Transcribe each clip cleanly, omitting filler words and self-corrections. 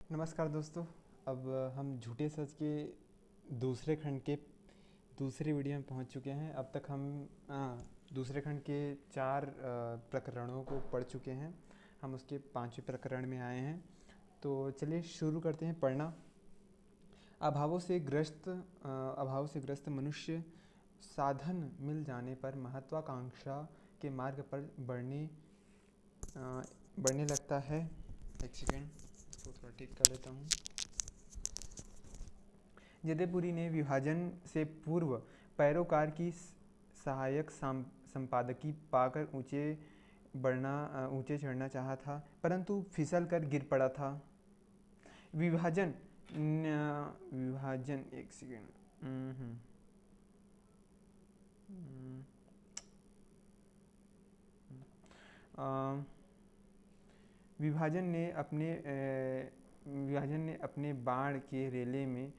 नमस्कार दोस्तों। अब हम झूठे सच के दूसरे खंड के दूसरे वीडियो में पहुंच चुके हैं। अब तक हम दूसरे खंड के चार प्रकरणों को पढ़ चुके हैं। हम उसके पांचवें प्रकरण में आए हैं। तो चलिए शुरू करते हैं पढ़ना। अभाव से ग्रस्त मनुष्य साधन मिल जाने पर महत्वाकांक्षा के मार्ग पर बढ़ने लगता है। एक सेकेंड, इसको थोड़ा ठीक कर लेता हूँ। जदेपुरी ने विभाजन से पूर्व पैरोकार की सहायक संपादकी पाकर ऊंचे चढ़ना चाहा था, परंतु फिसल कर गिर पड़ा था। विभाजन विभाजन एक सेकेंड। विभाजन ने अपने बाण के रेले में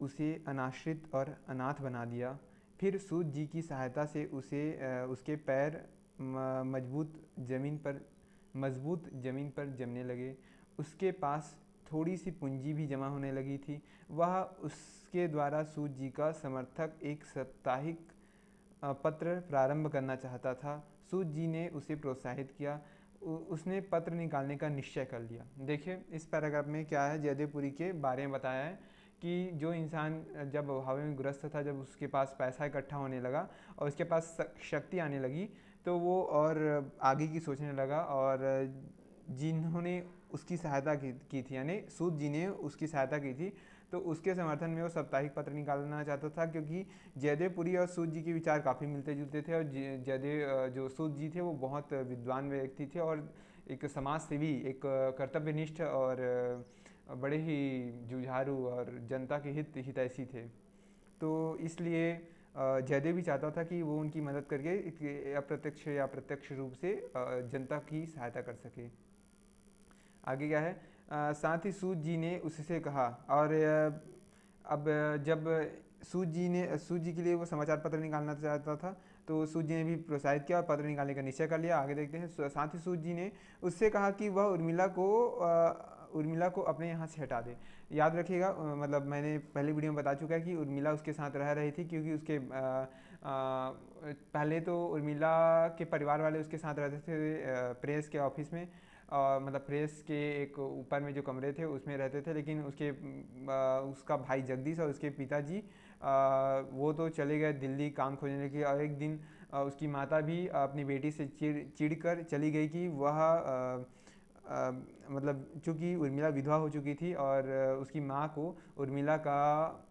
उसे अनाश्रित और अनाथ बना दिया। फिर सूत जी की सहायता से उसके पैर मजबूत जमीन पर जमने लगे। उसके पास थोड़ी सी पूंजी भी जमा होने लगी थी। वह उसके द्वारा सूत जी का समर्थक एक साप्ताहिक पत्र प्रारंभ करना चाहता था। सूत जी ने उसे प्रोत्साहित किया। उसने पत्र निकालने का निश्चय कर लिया। देखिए इस पैराग्राफ में क्या है, जयदेवपुरी के बारे में बताया है कि जो इंसान जब अभाव में ग्रस्त था, जब उसके पास पैसा इकट्ठा होने लगा और उसके पास शक्ति आने लगी, तो वो और आगे की सोचने लगा। और जिन्होंने उसकी सहायता की थी, यानी सूत जी ने उसकी सहायता की थी, तो उसके समर्थन में वो साप्ताहिक पत्र निकालना चाहता था। क्योंकि जयदेवपुरी और सूत जी के विचार काफ़ी मिलते जुलते थे। और जो सूत जी थे वो बहुत विद्वान व्यक्ति थे और एक समाज सेवी, एक कर्तव्यनिष्ठ और बड़े ही जुझारू और जनता के हितैषी थे। तो इसलिए जयदेव भी चाहता था कि वो उनकी मदद करके अप्रत्यक्ष या प्रत्यक्ष रूप से जनता की सहायता कर सके। आगे क्या है, साथ ही सूत जी ने उससे कहा। और अब जब सूत जी के लिए वो समाचार पत्र निकालना चाहता था, तो सूत जी ने भी प्रोत्साहित किया और पत्र निकालने का निश्चय कर लिया। आगे देखते हैं। साथ ही सूत जी ने उससे कहा कि वह उर्मिला को अपने यहाँ से हटा दे। याद रखिएगा, मतलब मैंने पहले वीडियो में बता चुका है कि उर्मिला उसके साथ रह रही थी, क्योंकि उसके पहले तो उर्मिला के परिवार वाले उसके साथ रहते थे प्रेस के ऑफिस में, मतलब प्रेस के एक ऊपर में जो कमरे थे उसमें रहते थे। लेकिन उसका भाई जगदीश और उसके पिताजी वो तो चले गए दिल्ली काम खोजने के लिए। और एक दिन उसकी माता भी अपनी बेटी से चिढ़ कर चली गई कि वह मतलब चूँकि उर्मिला विधवा हो चुकी थी और उसकी माँ को उर्मिला का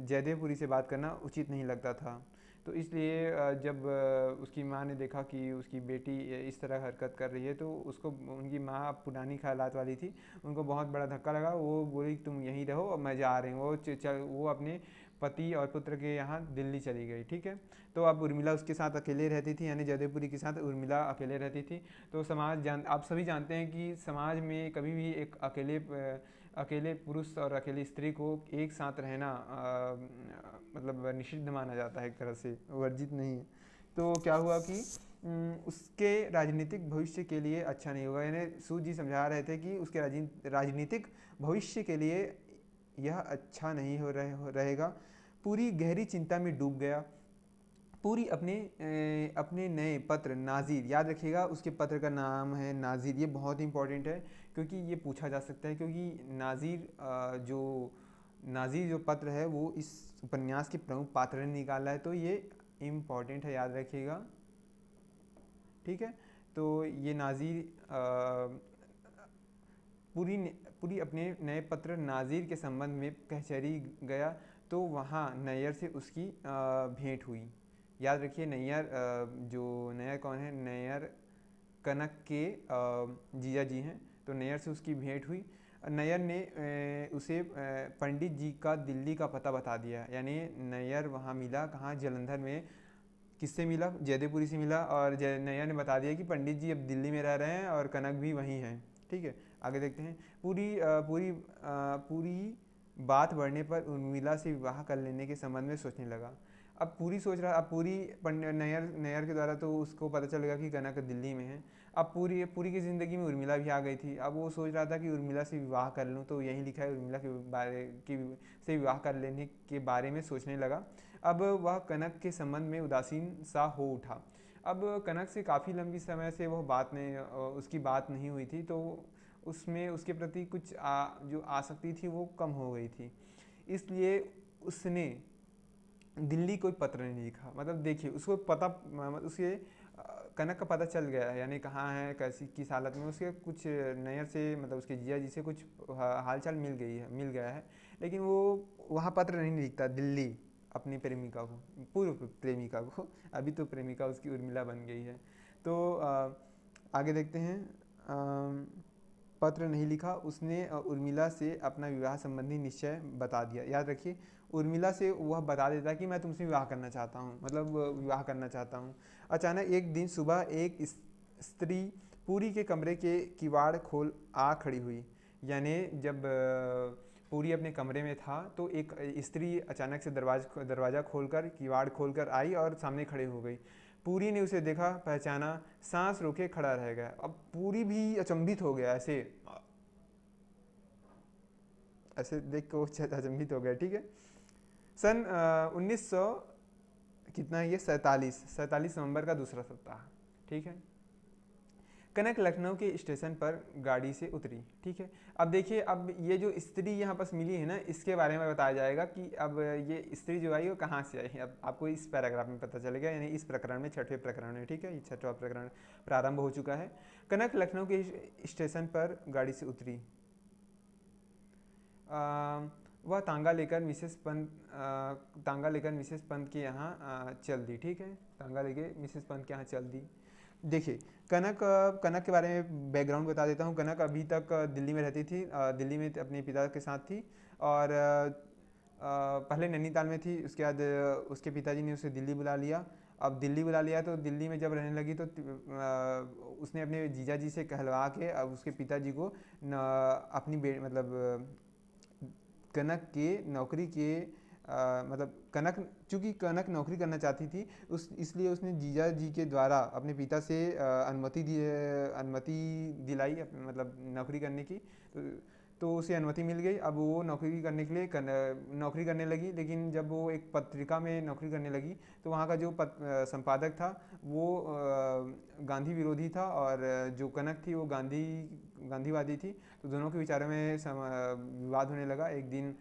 जयदेवपुरी से बात करना उचित नहीं लगता था। तो इसलिए जब उसकी माँ ने देखा कि उसकी बेटी इस तरह हरकत कर रही है, तो उसको, उनकी माँ पुरानी ख्यालात वाली थी, उनको बहुत बड़ा धक्का लगा। वो बोली तुम यहीं रहो और मैं जा रही हूँ। वो अपने पति और पुत्र के यहाँ दिल्ली चली गई। ठीक है। तो अब उर्मिला उसके साथ अकेले रहती थी, यानी जयदेवपुरी के साथ उर्मिला अकेले रहती थी। तो आप सभी जानते हैं कि समाज में कभी भी एक अकेले पुरुष और अकेली स्त्री को एक साथ रहना मतलब निषिद्ध माना जाता है, एक तरह से वर्जित नहीं है। तो क्या हुआ कि उसके राजनीतिक भविष्य के लिए अच्छा नहीं होगा। यानी सूत जी समझा रहे थे कि उसके राजनीतिक भविष्य के लिए यह अच्छा नहीं रहेगा। पूरी गहरी चिंता में डूब गया। पूरी अपने नए पत्र नाज़िर, याद रखिएगा उसके पत्र का नाम है नाज़िर। ये बहुत इंपॉर्टेंट है क्योंकि ये पूछा जा सकता है। क्योंकि नाज़िर जो पत्र है वो इस उपन्यास के प्रमुख पात्र ने निकाला है, तो ये इम्पॉर्टेंट है, याद रखिएगा। ठीक है। तो ये नाज़िर पूरी अपने नए पत्र नाज़िर के संबंध में कचहरी गया, तो वहाँ नैयर से उसकी भेंट हुई। याद रखिए नैयर कौन है, नैयर कनक के जीजा जी हैं। तो नैयर से उसकी भेंट हुई। नैयर ने उसे पंडित जी का दिल्ली का पता बता दिया। यानी नैयर वहाँ मिला, कहाँ, जालंधर में। किससे मिला? जयदेवपुरी से मिला। और नैयर ने बता दिया कि पंडित जी अब दिल्ली में रह रहे हैं और कनक भी वहीं हैं। ठीक है। आगे देखते हैं। पूरी बात बढ़ने पर उर्मिला से विवाह कर लेने के संबंध में सोचने लगा। अब पूरी सोच रहा, अब पूरी नैयर के द्वारा तो उसको पता चल गया कि कनक दिल्ली में है। अब पूरी पूरी की ज़िंदगी में उर्मिला भी आ गई थी। अब वो सोच रहा था कि उर्मिला से विवाह कर लूँ, तो यही लिखा है उर्मिला के बारे की से विवाह कर लेने के बारे में सोचने लगा। अब वह कनक के संबंध में उदासीन सा हो उठा। अब कनक से काफ़ी लंबी समय से वह उसकी बात नहीं हुई थी, तो उसमें उसके प्रति कुछ जो आसक्ति थी वो कम हो गई थी। इसलिए उसने दिल्ली कोई पत्र नहीं लिखा। मतलब देखिए, उसको पता उसके कनक का पता चल गया है, यानी कहाँ है, कैसी किस हालत में। उसके कुछ नैयर से, मतलब उसके जिया जी से कुछ हालचाल मिल गया है, लेकिन वो वहाँ पत्र नहीं लिखता दिल्ली अपनी प्रेमिका को, पूर्व प्रेमिका को। अभी तो प्रेमिका उसकी उर्मिला बन गई है। तो आगे देखते हैं। पत्र नहीं लिखा उसने, उर्मिला से अपना विवाह संबंधी निश्चय बता दिया। याद रखिए, उर्मिला से वह बता देता कि मैं तुमसे विवाह करना चाहता हूँ, मतलब विवाह करना चाहता हूँ। अचानक एक दिन सुबह एक स्त्री पूरी के कमरे के किवाड़ खोल आ खड़ी हुई। यानी जब पूरी अपने कमरे में था, तो एक स्त्री अचानक से दरवाज़ा खोलकर, किवाड़ खोलकर आई और सामने खड़े हो गई। पूरी ने उसे देखा, पहचाना, सांस रोके खड़ा रह गया। अब पूरी भी अचंभित हो गया, ऐसे ऐसे देख के वो अचंभित हो गया। ठीक है। सन 1900 कितना, ये 47 नवंबर का दूसरा सप्ताह। ठीक है। कनक लखनऊ के स्टेशन पर गाड़ी से उतरी। ठीक है। अब देखिए, अब ये जो स्त्री यहाँ पास मिली है ना, इसके बारे में बताया जाएगा कि अब ये स्त्री जो आई वो कहाँ से आई। अब आपको इस पैराग्राफ में पता चलेगा, यानी इस प्रकरण में, छठवें प्रकरण में। ठीक है, ये छठवां प्रकरण प्रारंभ हो चुका है। कनक लखनऊ के स्टेशन पर गाड़ी से उतरी। वह तांगा लेकर मिसेस पंत के यहाँ चल दी। ठीक है, तांगा लेके मिसेस पंत के यहाँ चल दी। देखिए, कनक के बारे में बैकग्राउंड बता देता हूँ। कनक अभी तक दिल्ली में रहती थी, दिल्ली में अपने पिता के साथ थी, और पहले नैनीताल में थी। उसके बाद उसके पिताजी ने उसे दिल्ली बुला लिया। अब दिल्ली बुला लिया, तो दिल्ली में जब रहने लगी, तो उसने अपने जीजा जी से कहलवा के अब उसके पिताजी को मतलब कनक के नौकरी के मतलब कनक, चूँकि कनक नौकरी करना चाहती थी, इसलिए उसने जीजा जी के द्वारा अपने पिता से अनुमति दिलाई, मतलब नौकरी करने की। तो उसे अनुमति मिल गई। अब वो नौकरी करने के लिए नौकरी करने लगी। लेकिन जब वो एक पत्रिका में नौकरी करने लगी, तो वहाँ का जो संपादक था वो गांधी विरोधी था, और जो कनक थी वो गांधीवादी थी। तो दोनों के विचारों में विवाद होने लगा। एक दिन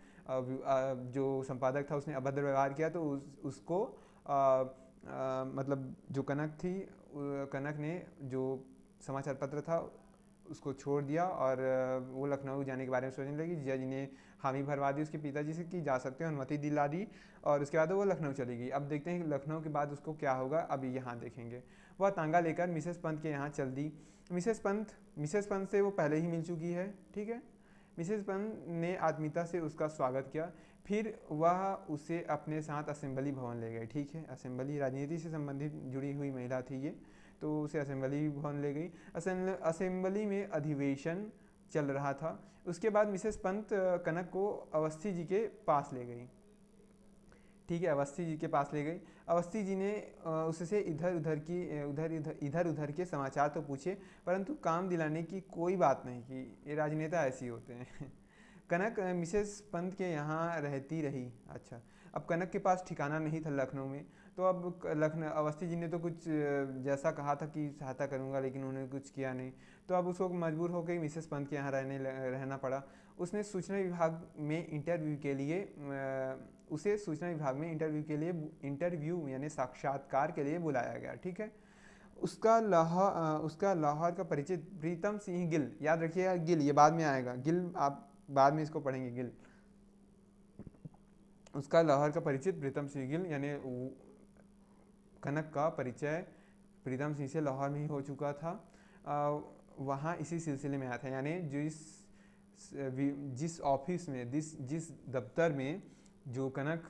जो संपादक था उसने अभद्र व्यवहार किया, तो उसको मतलब जो कनक थी, कनक ने जो समाचार पत्र था उसको छोड़ दिया, और वो लखनऊ जाने के बारे में सोचने लगी। जिया जी ने हामी भरवा दी उसके पिताजी से कि जा सकते हो, अनुमति दिला दी, और उसके बाद वो लखनऊ चली गई। अब देखते हैं कि लखनऊ के बाद उसको क्या होगा, अभी यहाँ देखेंगे। वह तांगा लेकर मिसेस पंत के यहाँ चल दी। मिसेस पंत से वो पहले ही मिल चुकी है। ठीक है। मिसेस पंत ने आत्मीयता से उसका स्वागत किया। फिर वह उसे अपने साथ असेंबली भवन ले गए। ठीक है, असेंबली राजनीति से संबंधित जुड़ी हुई महिला थी ये, तो उसे असेंबली भवन ले गई। असेंबली में अधिवेशन चल रहा था। उसके बाद मिसेस पंत कनक को अवस्थी जी के पास ले गई। ठीक है, अवस्थी जी के पास ले गई। अवस्थी जी ने उससे इधर उधर के समाचार तो पूछे, परंतु काम दिलाने की कोई बात नहीं की। ये राजनेता ऐसे ही होते हैं। कनक मिसेस पंत के यहाँ रहती रही। अच्छा, अब कनक के पास ठिकाना नहीं था लखनऊ में, तो अब लखनऊ अवस्थी जी ने तो कुछ जैसा कहा था कि सहायता करूंगा, लेकिन उन्होंने कुछ किया नहीं। तो अब उसको मजबूर होकर मिसेस पंत के यहाँ रहना पड़ा। उसने सूचना विभाग में इंटरव्यू के लिए उसे सूचना विभाग में इंटरव्यू यानी साक्षात्कार के लिए बुलाया गया। ठीक है। उसका लाहौर का परिचय प्रीतम सिंह गिल, याद रखिएगा, गिल ये बाद में आएगा, गिल आप बाद में इसको पढ़ेंगे, गिल। उसका लाहौर का परिचय प्रीतम सिंह गिल, यानी कनक का परिचय प्रीतम सिंह से लाहौर में ही हो चुका था। वहाँ इसी सिलसिले में आया था, यानी जिस ऑफिस में जिस दफ्तर में जो कनक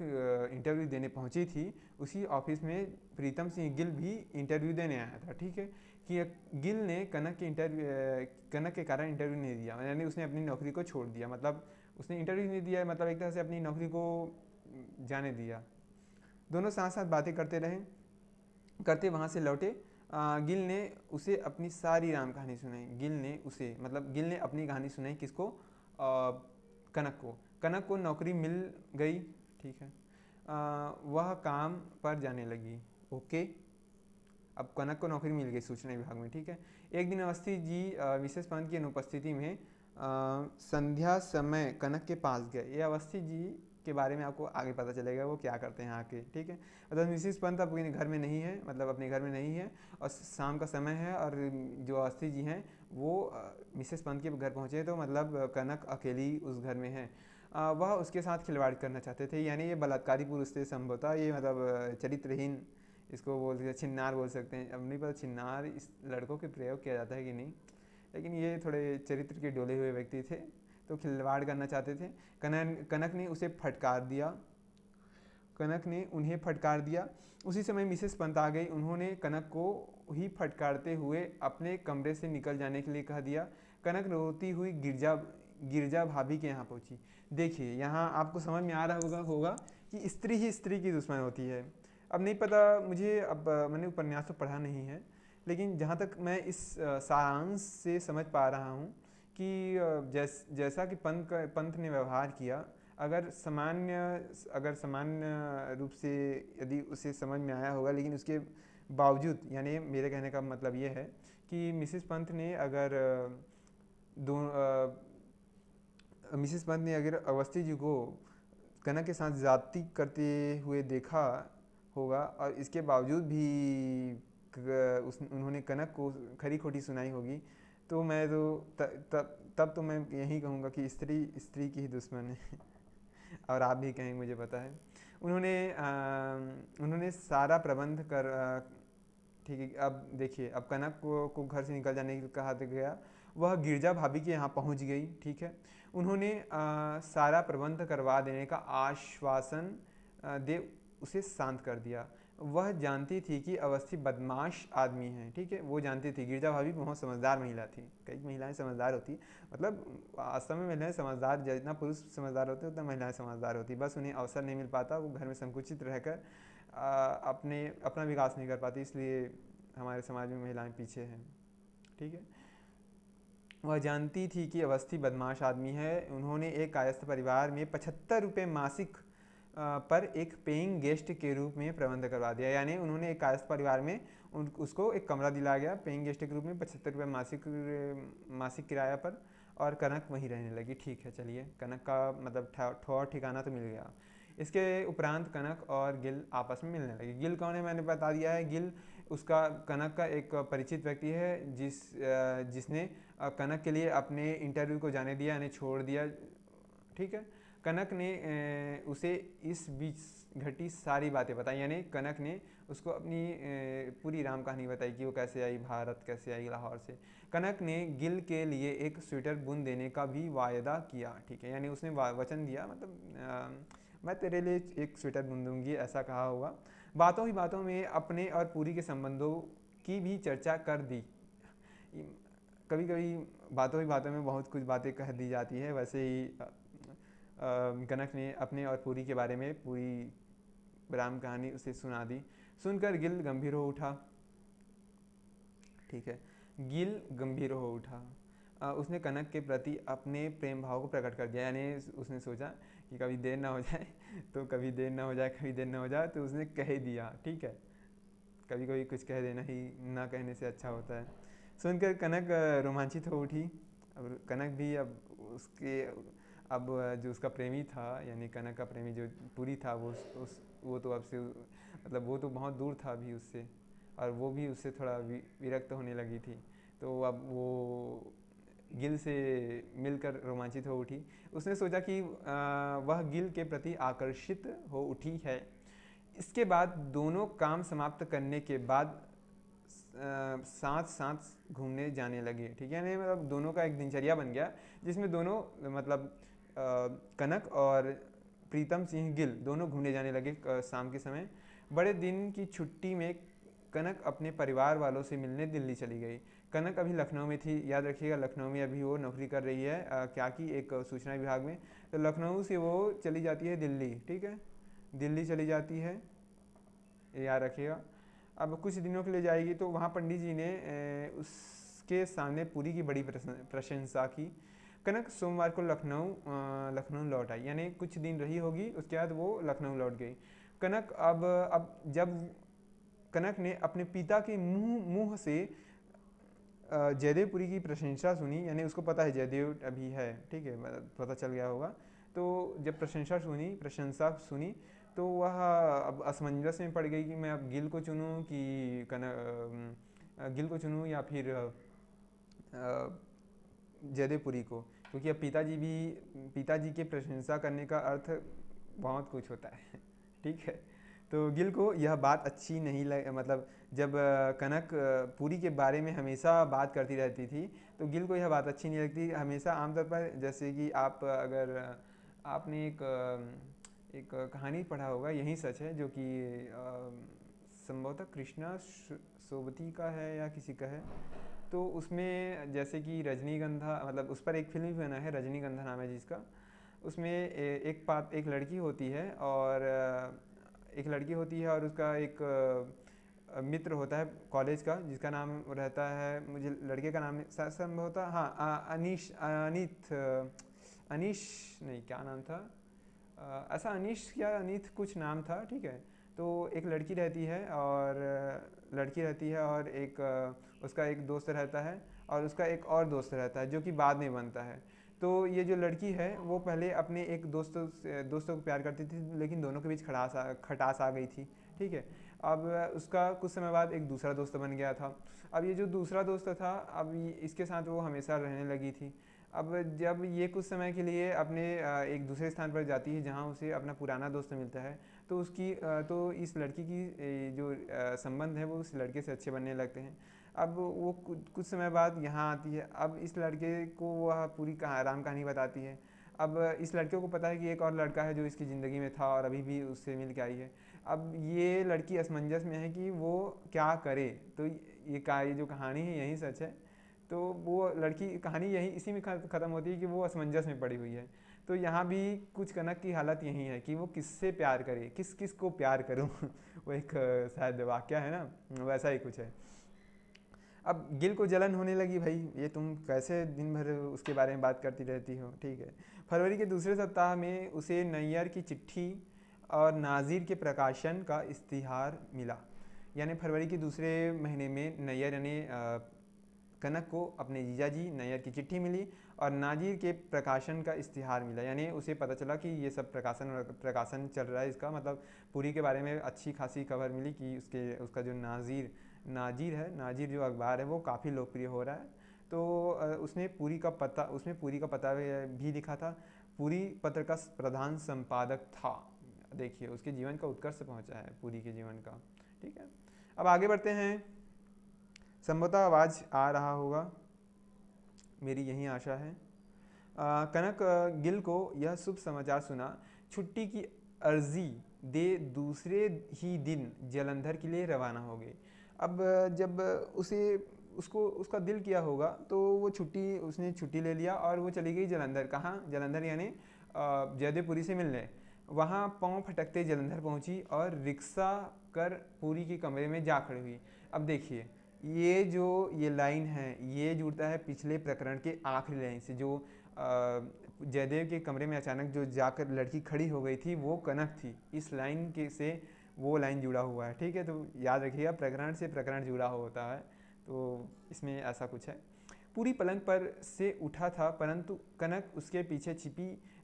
इंटरव्यू देने पहुंची थी, उसी ऑफिस में प्रीतम सिंह गिल भी इंटरव्यू देने आया था। ठीक है, कि गिल ने कनक के कारण इंटरव्यू नहीं दिया, यानी उसने अपनी नौकरी को छोड़ दिया। मतलब उसने इंटरव्यू नहीं दिया, मतलब एक तरह से अपनी नौकरी को जाने दिया। दोनों साथ साथ बातें करते रहे, करते वहाँ से लौटे। गिल ने उसे अपनी सारी राम कहानी सुनाई। गिल ने उसे मतलब गिल ने अपनी कहानी सुनाई किसको? कनक को। कनक को नौकरी मिल गई, ठीक है। वह काम पर जाने लगी। ओके, अब कनक को नौकरी मिल गई सूचना विभाग में, ठीक है। एक दिन अवस्थी जी मिसेस पंत की अनुपस्थिति में संध्या समय कनक के पास गए। ये अवस्थी जी के बारे में आपको आगे पता चलेगा वो क्या करते हैं आके, ठीक है। मतलब मिसेस पंत अपने घर में नहीं है, मतलब अपने घर में नहीं है और शाम का समय है और जो अवस्थी जी हैं वो मिसेस पंत के घर पहुँचे, तो मतलब कनक अकेली उस घर में है। वह उसके साथ खिलवाड़ करना चाहते थे, यानी ये बलात्कारी पुरुष थे संभवतः, ये मतलब चरित्रहीन, इसको बोल सकते छिन्नार बोल सकते हैं। अब नहीं पता छिन्नार इस लड़कों के प्रयोग किया जाता है कि नहीं, लेकिन ये थोड़े चरित्र के डोले हुए व्यक्ति थे, तो खिलवाड़ करना चाहते थे। कनक ने उसे फटकार दिया। कनक ने उन्हें फटकार दिया। उसी समय मिसेस पंत आ गई। उन्होंने कनक को ही फटकारते हुए अपने कमरे से निकल जाने के लिए कह दिया। कनक रोती हुई गिरजा गिरजा भाभी के यहाँ पहुंची। देखिए यहाँ आपको समझ में आ रहा होगा कि स्त्री ही स्त्री की दुश्मन होती है। अब नहीं पता मुझे, अब मैंने उपन्यास तो पढ़ा नहीं है, लेकिन जहाँ तक मैं इस सारांश से समझ पा रहा हूँ कि जैसा कि पंत ने व्यवहार किया, अगर सामान्य रूप से यदि उसे समझ में आया होगा, लेकिन उसके बावजूद, यानी मेरे कहने का मतलब ये है कि मिसेस पंत ने अगर अवस्थी जी को कनक के साथ ज़्यादती करते हुए देखा होगा और इसके बावजूद भी उन्होंने कनक को खरी खोटी सुनाई होगी, तो मैं तो तब तो मैं यही कहूँगा कि स्त्री स्त्री की ही दुश्मन है। और आप भी कहेंगे, मुझे पता है। उन्होंने सारा प्रबंध कर ठीक है। अब देखिए, अब कनक को घर से निकल जाने के लिए कहा गया। वह गिरजा भाभी के यहाँ पहुँच गई, ठीक है। उन्होंने सारा प्रबंध करवा देने का आश्वासन दे उसे शांत कर दिया। वह जानती थी कि अवस्थी बदमाश आदमी है, ठीक है। वो जानती थी, गिरजा भाभी बहुत समझदार महिला थी। कई महिलाएं समझदार होती, मतलब वास्तव में महिलाएं समझदार, जितना पुरुष समझदार होते उतना महिलाएं समझदार होती, बस उन्हें अवसर नहीं मिल पाता। वो घर में संकुचित रहकर अपना विकास नहीं कर पाती, इसलिए हमारे समाज में महिलाएं पीछे हैं, ठीक है। वह जानती थी कि अवस्थी बदमाश आदमी है। उन्होंने एक कायस्थ परिवार में 75 रुपये मासिक पर एक पेइंग गेस्ट के रूप में प्रबंध करवा दिया। यानी उन्होंने एक कायस्थ परिवार में उसको एक कमरा दिलाया गया पेइंग गेस्ट के रूप में 75 रुपये मासिक किराया पर, और कनक वहीं रहने लगी। ठीक है, चलिए, कनक का मतलब ठौर ठिकाना तो मिल गया। इसके उपरांत कनक और गिल आपस में मिलने लगे। गिल कौन है मैंने बता दिया है। गिल उसका कनक का एक परिचित व्यक्ति है जिसने कनक के लिए अपने इंटरव्यू को जाने दिया, यानी छोड़ दिया, ठीक है। कनक ने उसे इस बीच घटी सारी बातें बताई, यानी कनक ने उसको अपनी पूरी राम कहानी बताई कि वो कैसे आई भारत, कैसे आई लाहौर से। कनक ने गिल के लिए एक स्वेटर बुन देने का भी वायदा किया, ठीक है। यानी उसने वचन दिया, मतलब मैं तेरे लिए एक स्वेटर बुन दूंगी, ऐसा कहा होगा। बातों ही बातों में अपने और पूरी के संबंधों की भी चर्चा कर दी। कभी कभी बातों ही बातों में बहुत कुछ बातें कह दी जाती है, वैसे ही कनक ने अपने और पूरी के बारे में पूरी राम कहानी उसे सुना दी। सुनकर गिल गंभीर हो उठा, ठीक है। गिल गंभीर हो उठा। उसने कनक के प्रति अपने प्रेम भाव को प्रकट कर दिया, यानी उसने सोचा कि कभी देर ना हो जाए तो कभी देर ना हो जाए, कभी देर ना हो जाए, तो उसने कह दिया, ठीक है। कभी कभी कुछ कह देना ही ना कहने से अच्छा होता है। सुनकर कनक रोमांचित हो उठी। अब कनक भी अब जो उसका प्रेमी था, यानी कनक का प्रेमी जो पूरी था, वो तो अब से मतलब वो तो बहुत दूर था अभी उससे, और वो भी उससे थोड़ा विरक्त होने लगी थी। तो अब वो गिल से मिलकर रोमांचित हो उठी। उसने सोचा कि वह गिल के प्रति आकर्षित हो उठी है। इसके बाद दोनों काम समाप्त करने के बाद साथ साथ घूमने जाने लगे, ठीक है। नहीं, मतलब दोनों का एक दिनचर्या बन गया जिसमें दोनों मतलब कनक और प्रीतम सिंह गिल दोनों घूमने जाने लगे शाम के समय। बड़े दिन की छुट्टी में कनक अपने परिवार वालों से मिलने दिल्ली चली गई। कनक अभी लखनऊ में थी, याद रखिएगा, लखनऊ में अभी वो नौकरी कर रही है, क्या की एक सूचना विभाग में। तो लखनऊ से वो चली जाती है दिल्ली, ठीक है, दिल्ली चली जाती है, याद रखिएगा। अब कुछ दिनों के लिए जाएगी, तो वहाँ पंडित जी ने उसके सामने पूरी की बड़ी प्रशंसा की। कनक सोमवार को लखनऊ लौट आई, यानी कुछ दिन रही होगी, उसके बाद वो लखनऊ लौट गई। कनक अब जब कनक ने अपने पिता के मुंह से जयदेवपुरी की प्रशंसा सुनी, यानी उसको पता है जयदेव अभी है, ठीक है, पता चल गया होगा। तो जब प्रशंसा सुनी तो वह अब असमंजस में पड़ गई कि मैं अब गिल को चुनूँ कि गिल को चुनूँ या फिर जयदेवपुरी को, क्योंकि अब पिताजी के प्रशंसा करने का अर्थ बहुत कुछ होता है ठीक है। तो गिल को यह बात अच्छी नहीं मतलब जब कनक पुरी के बारे में हमेशा बात करती रहती थी, तो गिल को यह बात अच्छी नहीं लगती। हमेशा आमतौर पर, जैसे कि अगर आपने एक कहानी पढ़ा होगा, यही सच है, जो कि संभवतः कृष्णा सोबती का है या किसी का है। तो उसमें जैसे कि रजनीगंधा, मतलब उस पर एक फिल्म भी बना है, रजनीगंधा नाम है जिसका। उसमें एक लड़की होती है, और उसका एक मित्र होता है कॉलेज का, जिसका नाम रहता है, मुझे लड़के का नाम संभवतः, हाँ, अनीश नहीं, क्या नाम था, ऐसा अनीश या अनीत कुछ नाम था, ठीक है। तो एक लड़की रहती है, और एक उसका एक दोस्त रहता है, और उसका एक और दोस्त रहता है जो कि बाद में बनता है। तो ये जो लड़की है वो पहले अपने एक दोस्तों को प्यार करती थी, लेकिन दोनों के बीच खटास आ गई थी, ठीक है। अब उसका कुछ समय बाद एक दूसरा दोस्त बन गया था। अब ये जो दूसरा दोस्त था, अब इसके साथ वो हमेशा रहने लगी थी। अब जब ये कुछ समय के लिए अपने एक दूसरे स्थान पर जाती है जहाँ उसे अपना पुराना दोस्त मिलता है, तो इस लड़की की जो संबंध है वो उस लड़के से अच्छे बनने लगते हैं। अब वो कुछ समय बाद यहाँ आती है। अब इस लड़के को वह पूरी आराम कहानी बताती है। अब इस लड़के को पता है कि एक और लड़का है जो इसकी ज़िंदगी में था और अभी भी उससे मिल के आई है। अब ये लड़की असमंजस में है कि वो क्या करे। तो ये जो कहानी है यही सच है। तो वो लड़की कहानी यही इसी में ख़त्म होती है कि वो असमंजस में पड़ी हुई है। तो यहाँ भी कुछ कनक की हालत यही है कि वो किससे प्यार करे, किस किस को प्यार करूँ वो एक शायद वाक्य है ना, वैसा ही कुछ है। अब गिल को जलन होने लगी, भाई ये तुम कैसे दिन भर उसके बारे में बात करती रहती हो, ठीक है। फरवरी के दूसरे सप्ताह में उसे नैयर की चिट्ठी और नाज़िर के प्रकाशन का इश्तिहार मिला। यानी फरवरी के दूसरे महीने में नैयर यानी कनक को अपने जीजाजी नैयर की चिट्ठी मिली और नाजिर के प्रकाशन का इश्तिहार मिला। यानी उसे पता चला कि ये सब प्रकाशन चल रहा है इसका, मतलब पूरी के बारे में अच्छी खासी खबर मिली कि उसका जो नाजिर जो अखबार है वो काफ़ी लोकप्रिय हो रहा है। तो उसमें पूरी का पता भी लिखा था। पूरी पत्र का प्रधान संपादक था। देखिए उसके जीवन का उत्कर्ष पहुंचा है पूरी के जीवन का, ठीक है। अब आगे बढ़ते हैं। संभवतः आवाज़ आ रहा होगा, मेरी यही आशा है। कनक गिल को यह शुभ समाचार सुना, छुट्टी की अर्जी दे दूसरे ही दिन जलंधर के लिए रवाना हो गए। अब जब उसका दिल किया होगा तो उसने छुट्टी ले लिया और वो चली गई जलंधर। कहाँ? जलंधर यानी जयदेवपुरी से मिलने। वहाँ पाँव फटकते जलंधर पहुँची और रिक्शा कर पूरी के कमरे में जा खड़ी हुई। अब देखिए ये लाइन है, ये जुड़ता है पिछले प्रकरण के आखिरी लाइन से, जो जयदेव के कमरे में अचानक जो जाकर लड़की खड़ी हो गई थी वो कनक थी। इस लाइन के से वो लाइन जुड़ा हुआ है, ठीक है। तो याद रखिएगा प्रकरण से प्रकरण जुड़ा होता है, तो इसमें ऐसा कुछ है। पूरी पलंग पर से उठा था, परंतु कनक उसके पीछे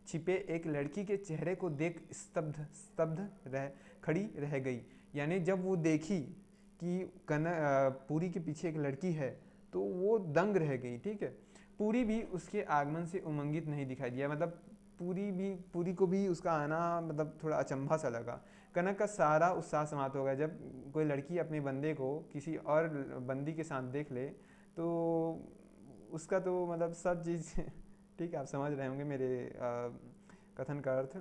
छिपे एक लड़की के चेहरे को देख स्तब्ध खड़ी रह गई। यानी जब वो देखी कि पूरी के पीछे एक लड़की है तो वो दंग रह गई, ठीक है। पूरी भी उसके आगमन से उमंगित नहीं दिखाई दिया, मतलब पूरी को भी उसका आना मतलब थोड़ा अचंभा सा लगा। कनक का सारा उत्साह समाप्त हो गया। जब कोई लड़की अपने बंदे को किसी और बंदी के साथ देख ले तो उसका तो मतलब सब चीज़ ठीक है, आप समझ रहे होंगे मेरे कथन का अर्थ।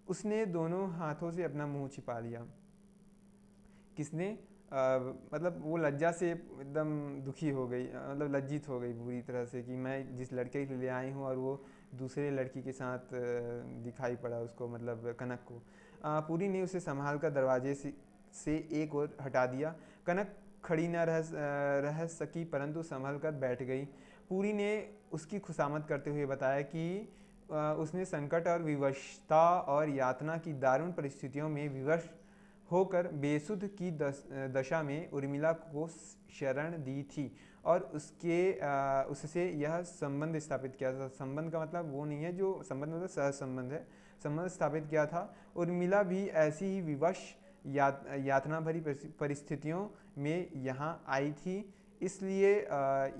उसने दोनों हाथों से अपना मुंह छिपा लिया। किसने? मतलब वो लज्जा से एकदम दुखी हो गई, मतलब लज्जित हो गई बुरी तरह से कि मैं जिस लड़के के लिए आई हूँ और वो दूसरे लड़की के साथ दिखाई पड़ा उसको, मतलब कनक को। पूरी ने उसे संभाल कर से एक ओर हटा दिया। कनक खड़ी न रह सकी, परंतु संभल कर बैठ गई। पूरी ने उसकी खुशामद करते हुए बताया कि उसने संकट और विवशता और यातना की दारुण परिस्थितियों में विवश होकर बेसुध की दशा में उर्मिला को शरण दी थी और उससे यह संबंध स्थापित किया था। संबंध का मतलब वो नहीं है जो संबंध मतलब सह संबंध है, संबंध स्थापित किया था। उर्मिला भी ऐसी ही विवश यातना भरी परिस्थितियों में यहाँ आई थी, इसलिए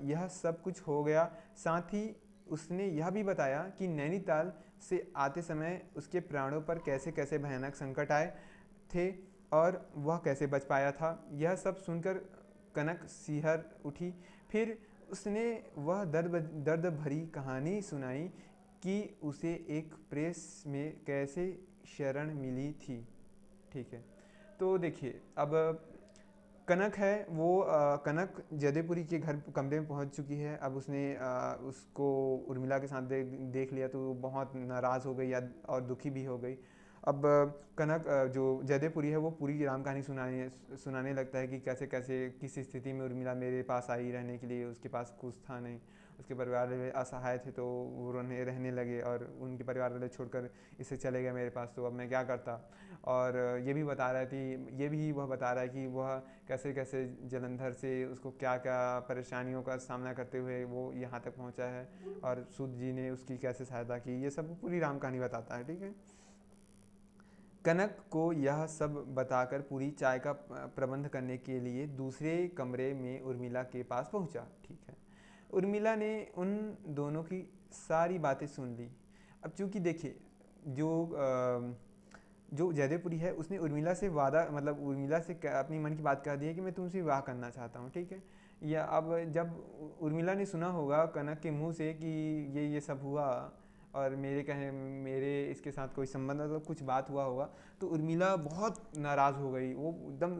यह सब कुछ हो गया। साथ ही उसने यह भी बताया कि नैनीताल से आते समय उसके प्राणों पर कैसे कैसे भयानक संकट आए थे और वह कैसे बच पाया था। यह सब सुनकर कनक सिहर उठी। फिर उसने वह दर्द भरी कहानी सुनाई कि उसे एक प्रेस में कैसे शरण मिली थी। ठीक है, तो देखिए अब कनक है वो कनक जयदेवपुरी के घर कमरे में पहुंच चुकी है। अब उसने उसको उर्मिला के साथ देख लिया तो वो बहुत नाराज़ हो गई और दुखी भी हो गई। अब कनक जो जयदेवपुरी है वो पूरी राम कहानी सुनाने लगता है कि कैसे कैसे किस स्थिति में उर्मिला मेरे पास आई रहने के लिए। उसके पास कुछ था नहीं, उसके परिवार वाले असहाय थे तो वो रहने लगे और उनके परिवार वाले छोड़कर इसे चले गए मेरे पास, तो अब मैं क्या करता। और ये भी बता रहा थी, ये भी वह बता रहा है कि वह कैसे कैसे जलंधर से उसको क्या क्या परेशानियों का सामना करते हुए वो यहाँ तक पहुँचा है और सूत जी ने उसकी कैसे सहायता की। ये सब पूरी राम कहानी बताता है। ठीक है, कनक को यह सब बताकर पूरी चाय का प्रबंध करने के लिए दूसरे कमरे में उर्मिला के पास पहुंचा। ठीक है, उर्मिला ने उन दोनों की सारी बातें सुन ली। अब चूंकि देखिए जो जयदेवपुरी है उसने उर्मिला से वादा मतलब उर्मिला से अपनी मन की बात कह दी है कि मैं तुमसे विवाह करना चाहता हूँ। ठीक है, या अब जब उर्मिला ने सुना होगा कनक के मुंह से कि ये सब हुआ और मेरे इसके साथ कोई संबंध मतलब कुछ बात हुआ होगा, तो उर्मिला बहुत नाराज़ हो गई। वो एकदम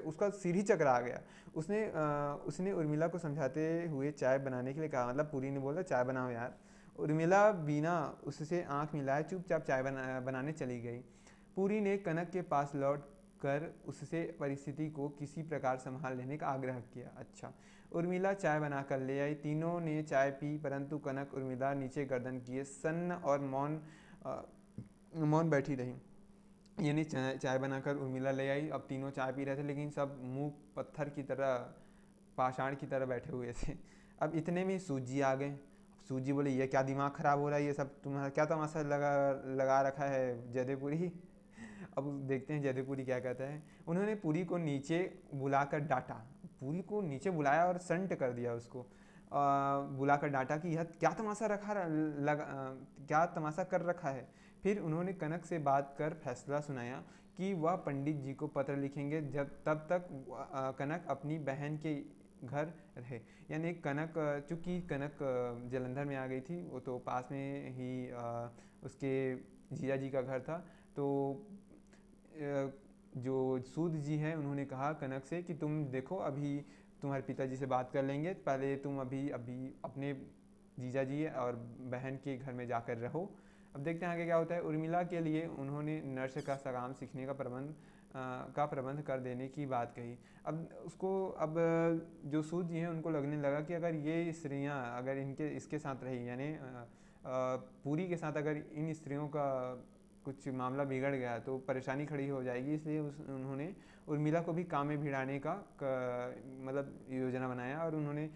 उसका सिर ही चकरा गया। उसने उर्मिला को समझाते हुए चाय बनाने के लिए कहा, मतलब पूरी ने बोला चाय बनाओ यार। उर्मिला बिना उससे आंख मिलाए चुपचाप चाय बनाने चली गई। पूरी ने कनक के पास लौट कर उससे परिस्थिति को किसी प्रकार संभाल लेने का आग्रह किया। अच्छा, उर्मिला चाय बनाकर ले आई। तीनों ने चाय पी, परंतु कनक उर्मिला नीचे गर्दन किए सन्न और मौन बैठी रही। यानी चाय बनाकर उर्मिला ले आई। अब तीनों चाय पी रहे थे लेकिन सब मुंह पत्थर की तरह, पाषाण की तरह बैठे हुए थे। अब इतने में सूजी आ गए। सूजी बोले ये क्या दिमाग ख़राब हो रहा है, ये सब तुम्हारा क्या तमाशा लगा रखा है जयदेवपुरी। अब देखते हैं जयदेवपुरी क्या कहता है। उन्होंने पुरी को नीचे बुलाकर डांटा। पुरी को नीचे बुलाया और संट कर दिया उसको। बुलाकर डांटा कि यह क्या तमाशा कर रखा है। फिर उन्होंने कनक से बात कर फैसला सुनाया कि वह पंडित जी को पत्र लिखेंगे तब तक कनक अपनी बहन के घर रहे। यानी चूँकि कनक जलंधर में आ गई थी, वो तो पास में ही उसके जीजा जी का घर था। तो जो सूद जी हैं उन्होंने कहा कनक से कि तुम देखो अभी तुम्हारे पिताजी से बात कर लेंगे, पहले तुम अभी अभी अपने जीजा जी और बहन के घर में जाकर रहो। अब देखते हैं आगे क्या होता है। उर्मिला के लिए उन्होंने नर्स का सगाम सीखने का प्रबंध कर देने की बात कही। अब जो सूद जी हैं उनको लगने लगा कि अगर ये स्त्रियां अगर इसके साथ रही, यानी पूरी के साथ अगर इन स्त्रियों का कुछ मामला बिगड़ गया तो परेशानी खड़ी हो जाएगी। इसलिए उन्होंने उर्मिला को भी काम में भिड़ाने का मतलब योजना बनाया और उन्होंने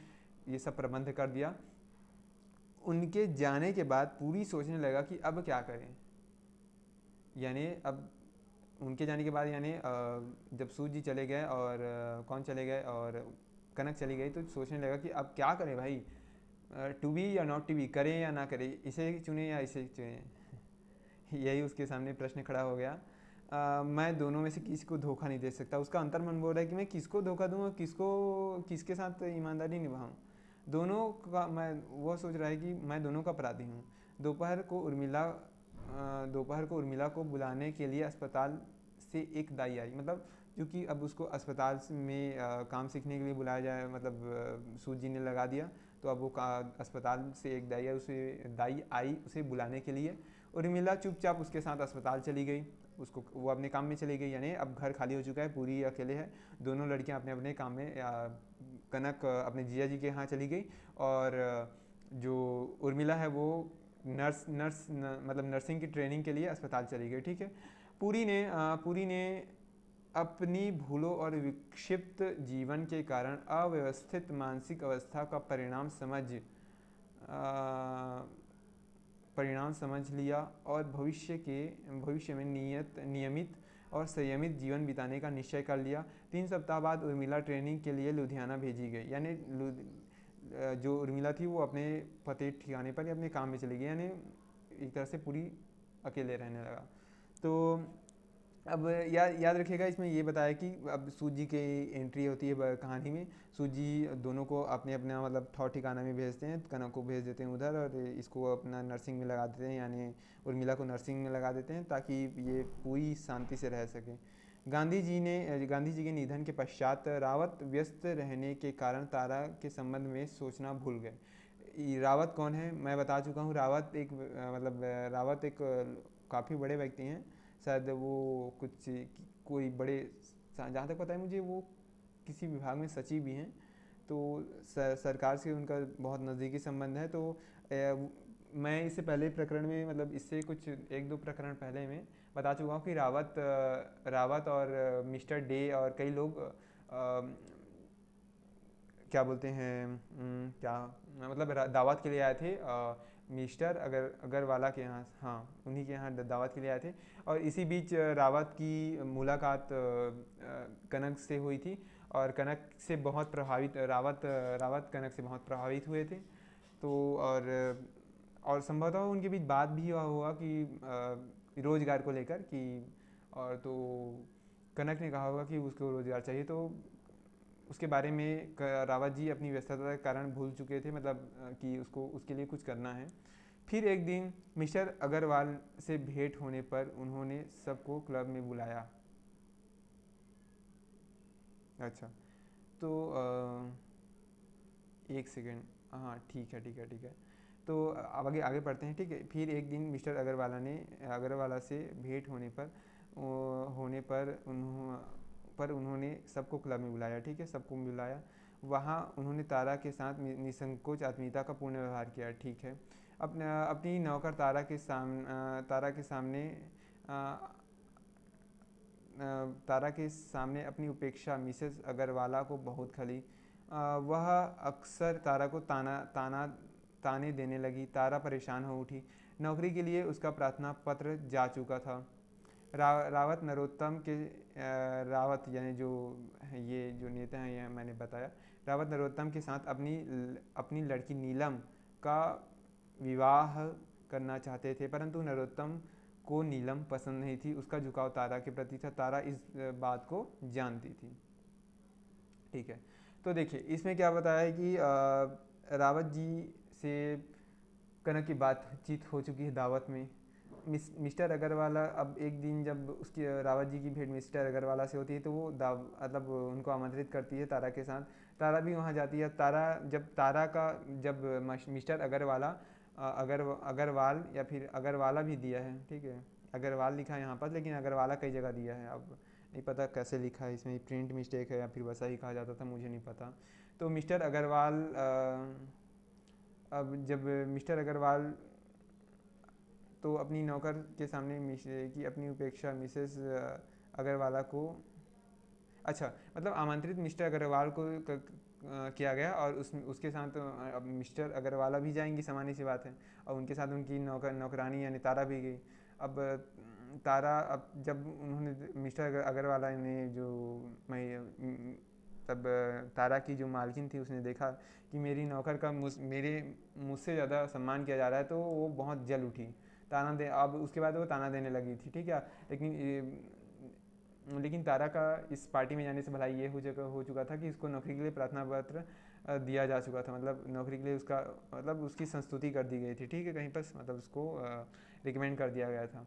ये सब प्रबंध कर दिया। उनके जाने के बाद पूरी सोचने लगा कि अब क्या करें। यानी अब उनके जाने के बाद यानी जब सूद जी चले गए और कौन चले गए और कनक चली गई, तो सोचने लगा कि अब क्या करें भाई, टू बी या नॉट टू बी, करें या ना करें, इसे चुने या इसे चुने। यही उसके सामने प्रश्न खड़ा हो गया। मैं दोनों में से किसी को धोखा नहीं दे सकता। उसका अंतर्मन बोल रहा है कि मैं किसको धोखा दूँ और किसके साथ ईमानदारी निभाऊँ। वो सोच रहा है कि मैं दोनों का अपराधी हूँ। दोपहर को उर्मिला को बुलाने के लिए अस्पताल से एक दाई आई। मतलब क्योंकि अब उसको अस्पताल में काम सीखने के लिए बुलाया जाए, मतलब सूद जी ने लगा दिया, तो अब वो अस्पताल से एक दाई आई उसे बुलाने के लिए। उर्मिला चुपचाप उसके साथ अस्पताल चली गई, उसको वो अपने काम में चली गई, यानी अब घर खाली हो चुका है, पूरी अकेले है। दोनों लड़कियां अपने अपने काम में, कनक अपने जीजा जी के यहाँ चली गई, और जो उर्मिला है वो मतलब नर्सिंग की ट्रेनिंग के लिए अस्पताल चली गई। ठीक है, पूरी ने अपनी भूलों और विक्षिप्त जीवन के कारण अव्यवस्थित मानसिक अवस्था का परिणाम समझ लिया और भविष्य में नियमित और संयमित जीवन बिताने का निश्चय कर लिया। 3 सप्ताह बाद उर्मिला ट्रेनिंग के लिए लुधियाना भेजी गई, यानी जो उर्मिला थी वो अपने पते ठिकाने पर या अपने काम में चली गई, यानी एक तरह से पूरी अकेले रहने लगा। तो अब याद रखिएगा, इसमें ये बताया कि अब सूत जी की एंट्री होती है कहानी में। सूत जी दोनों को अपने अपना मतलब ठिकाना में भेजते हैं, कनक को भेज देते हैं उधर, और इसको अपना नर्सिंग में लगा देते हैं, यानी उर्मिला को नर्सिंग में लगा देते हैं ताकि ये पूरी शांति से रह सके। गांधी जी के निधन के पश्चात रावत व्यस्त रहने के कारण तारा के संबंध में सोचना भूल गए। रावत कौन है मैं बता चुका हूँ। रावत एक काफ़ी बड़े व्यक्ति हैं, शायद वो कोई बड़े, जहाँ तक पता है मुझे वो किसी विभाग में सचिव भी हैं, तो सरकार से उनका बहुत नज़दीकी संबंध है। तो मैं इससे पहले प्रकरण में, मतलब इससे कुछ 1-2 प्रकरण पहले में बता चुका हूँ कि रावत और मिस्टर डे और कई लोग क्या बोलते हैं, क्या मतलब दावत के लिए आए थे मिस्टर अगरवाला के यहाँ, हाँ उन्हीं के यहाँ दावत के लिए आए थे। और इसी बीच रावत की मुलाकात कनक से हुई थी, और कनक से बहुत प्रभावित रावत कनक से बहुत प्रभावित हुए थे। तो और संभवतः उनके बीच बात भी हुआ कि रोज़गार को लेकर कि, और तो कनक ने कहा होगा कि उसको रोज़गार चाहिए, तो उसके बारे में रावत जी अपनी व्यस्तता के कारण भूल चुके थे, मतलब कि उसको उसके लिए कुछ करना है। फिर एक दिन मिस्टर अग्रवाल से भेंट होने पर उन्होंने सबको क्लब में बुलाया। अच्छा, तो एक सेकेंड, हाँ ठीक है। तो अब आगे पढ़ते हैं, ठीक है। फिर एक दिन मिस्टर अग्रवाला से भेंट होने पर उन्होंने सबको क्लब में बुलाया, ठीक है, सबको बुलाया। वहाँ उन्होंने तारा के साथ निसंकोच आत्मीयता का पूर्ण व्यवहार किया, ठीक है। अपनी नौकर तारा के सामने अपनी उपेक्षा मिसेस अग्रवाला को बहुत खली। वह अक्सर तारा को ताने देने लगी। तारा परेशान हो उठी। नौकरी के लिए उसका प्रार्थना पत्र जा चुका था। रावत नरोत्तम के रावत यानी ये जो नेता हैं, ये मैंने बताया, रावत नरोत्तम के साथ अपनी लड़की नीलम का विवाह करना चाहते थे, परंतु नरोत्तम को नीलम पसंद नहीं थी। उसका झुकाव तारा के प्रति था। तारा इस बात को जानती थी, ठीक है। तो देखिए इसमें क्या बताया है कि रावत जी से कनक की बातचीत हो चुकी है दावत में। मिस्टर अग्रवाला, अब एक दिन जब उसकी रावत जी की भेंट मिस्टर अग्रवाला से होती है, तो वो मतलब उनको आमंत्रित करती है तारा के साथ। तारा भी वहाँ जाती है। जब मिस्टर अग्रवाल या फिर अग्रवाला भी दिया है, ठीक है, अग्रवाल लिखा है यहाँ पर, लेकिन अग्रवाला कई जगह दिया है। अब नहीं पता कैसे लिखा है, इसमें प्रिंट मिस्टेक है या फिर वैसा ही कहा जाता था, मुझे नहीं पता। तो मिस्टर अग्रवाल अब जब मिस्टर अग्रवाल तो अपनी नौकर के सामने की अपनी उपेक्षा मिसेस अग्रवाला को, अच्छा मतलब आमंत्रित मिस्टर अग्रवाल को किया गया, और उसके साथ अब मिस्टर अग्रवाला भी जाएंगी, सामान्य सी बात है, और उनके साथ उनकी नौकरानी यानी तारा भी गई। अब जब उन्होंने मिस्टर अग्रवाला ने तब तारा की जो मालकिन थी उसने देखा कि मेरी नौकर का मुझसे ज़्यादा सम्मान किया जा रहा है, तो वो बहुत जल उठी। अब उसके बाद वो ताना देने लगी थी, ठीक है। लेकिन तारा का इस पार्टी में जाने से भला ये हो चुका था कि इसको नौकरी के लिए प्रार्थना पत्र दिया जा चुका था, मतलब नौकरी के लिए उसका मतलब उसकी संस्तुति कर दी गई थी, ठीक है, कहीं पर मतलब उसको रिकमेंड कर दिया गया था।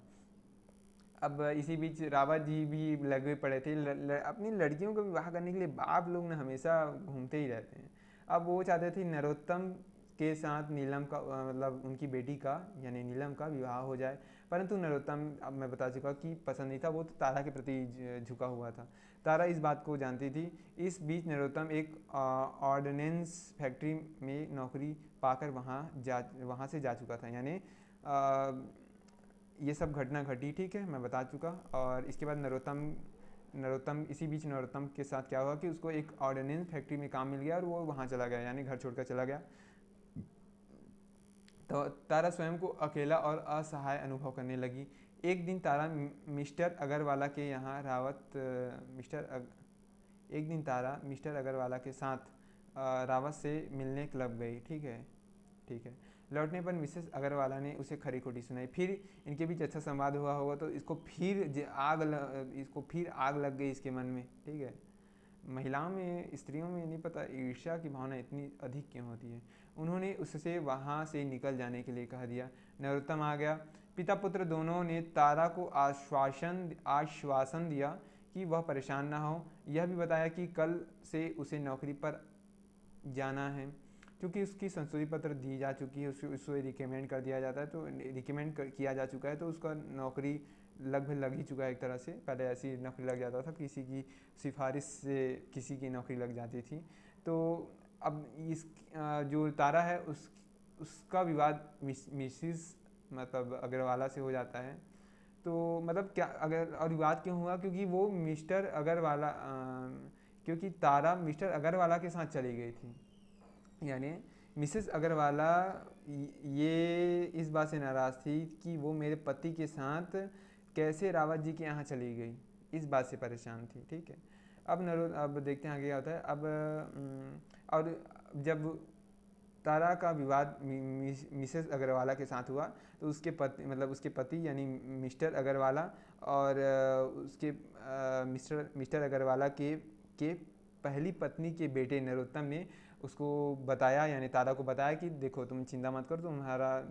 अब इसी बीच रावत जी भी लगे पड़े थे अपनी लड़कियों का विवाह करने के लिए। बाप लोग ना हमेशा घूमते ही रहते हैं। अब वो चाहते थे नरोत्तम के साथ नीलम का मतलब उनकी बेटी का यानी नीलम का विवाह हो जाए। परंतु नरोत्तम, अब मैं बता चुका कि पसंद नहीं था, वो तो तारा के प्रति झुका हुआ था। तारा इस बात को जानती थी। इस बीच नरोत्तम एक ऑर्डिनेंस फैक्ट्री में नौकरी पाकर वहाँ से जा चुका था। यानी ये सब घटना घटी, ठीक है, मैं बता चुका। और इसके बाद नरोत्तम इसी बीच नरोत्तम के साथ क्या हुआ कि उसको एक ऑर्डिनेंस फैक्ट्री में काम मिल गया और वो वहाँ चला गया, यानी घर छोड़कर चला गया। तो तारा स्वयं को अकेला और असहाय अनुभव करने लगी। एक दिन तारा मिस्टर अग्रवाला के यहाँ एक दिन तारा मिस्टर अग्रवाला के साथ रावत से मिलने क्लब गई, ठीक है, ठीक है। लौटने पर मिसेस अग्रवाला ने उसे खरी खोटी सुनाई। फिर इनके बीच अच्छा संवाद हुआ होगा तो इसको फिर आग लग गई इसके मन में, ठीक है। महिलाओं में, स्त्रियों में नहीं पता ईर्ष्या की भावना इतनी अधिक क्यों होती है। उन्होंने उससे वहाँ से निकल जाने के लिए कह दिया। नरोत्तम आ गया। पिता पुत्र दोनों ने तारा को आश्वासन दिया कि वह परेशान ना हो। यह भी बताया कि कल से उसे नौकरी पर जाना है, क्योंकि उसकी संस्तुति पत्र दी जा चुकी है, उसे रिकमेंड कर दिया जाता है, तो किया जा चुका है, तो उसका नौकरी लगभग लग ही चुका है एक तरह से। पहले ऐसी नौकरी लग जाता था, किसी की सिफारिश से किसी की नौकरी लग जाती थी। तो अब इस जो तारा है उसका विवाद मिसिस मतलब अग्रवाला से हो जाता है। तो मतलब क्या अगर, और विवाद क्यों हुआ, क्योंकि वो मिस्टर अग्रवाला क्योंकि तारा मिस्टर अग्रवाला के साथ चली गई थी। यानी मिसेस अग्रवाला ये इस बात से नाराज़ थी कि वो मेरे पति के साथ कैसे रावत जी के यहाँ चली गई, इस बात से परेशान थी, ठीक है। अब देखते हैं आगे क्या होता है। और जब तारा का विवाद मिसेस अग्रवाला के साथ हुआ तो उसके पति यानी मिस्टर अग्रवाला और उसके मिस्टर अग्रवाला के पहली पत्नी के बेटे नरोत्तम ने उसको बताया, यानी तारा को बताया कि देखो तुम चिंता मत करो,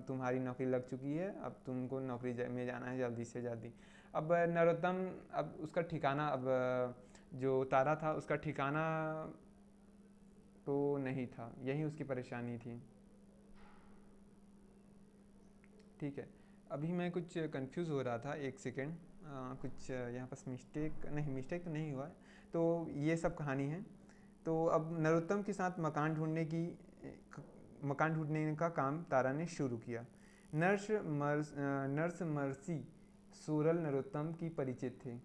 तुम्हारी नौकरी लग चुकी है, अब तुमको नौकरी में जाना है जल्दी से जल्दी। अब नरोत्तम, अब उसका ठिकाना, अब जो तारा था उसका ठिकाना तो नहीं था, यही उसकी परेशानी थी, ठीक है। अभी मैं कुछ कंफ्यूज हो रहा था, एक सेकेंड, कुछ यहाँ पास मिस्टेक तो नहीं हुआ है। तो ये सब कहानी है। तो अब नरोत्तम के साथ मकान ढूंढने का काम तारा ने शुरू किया। नर्स मर्सी सोरल नरोत्तम की परिचित थे।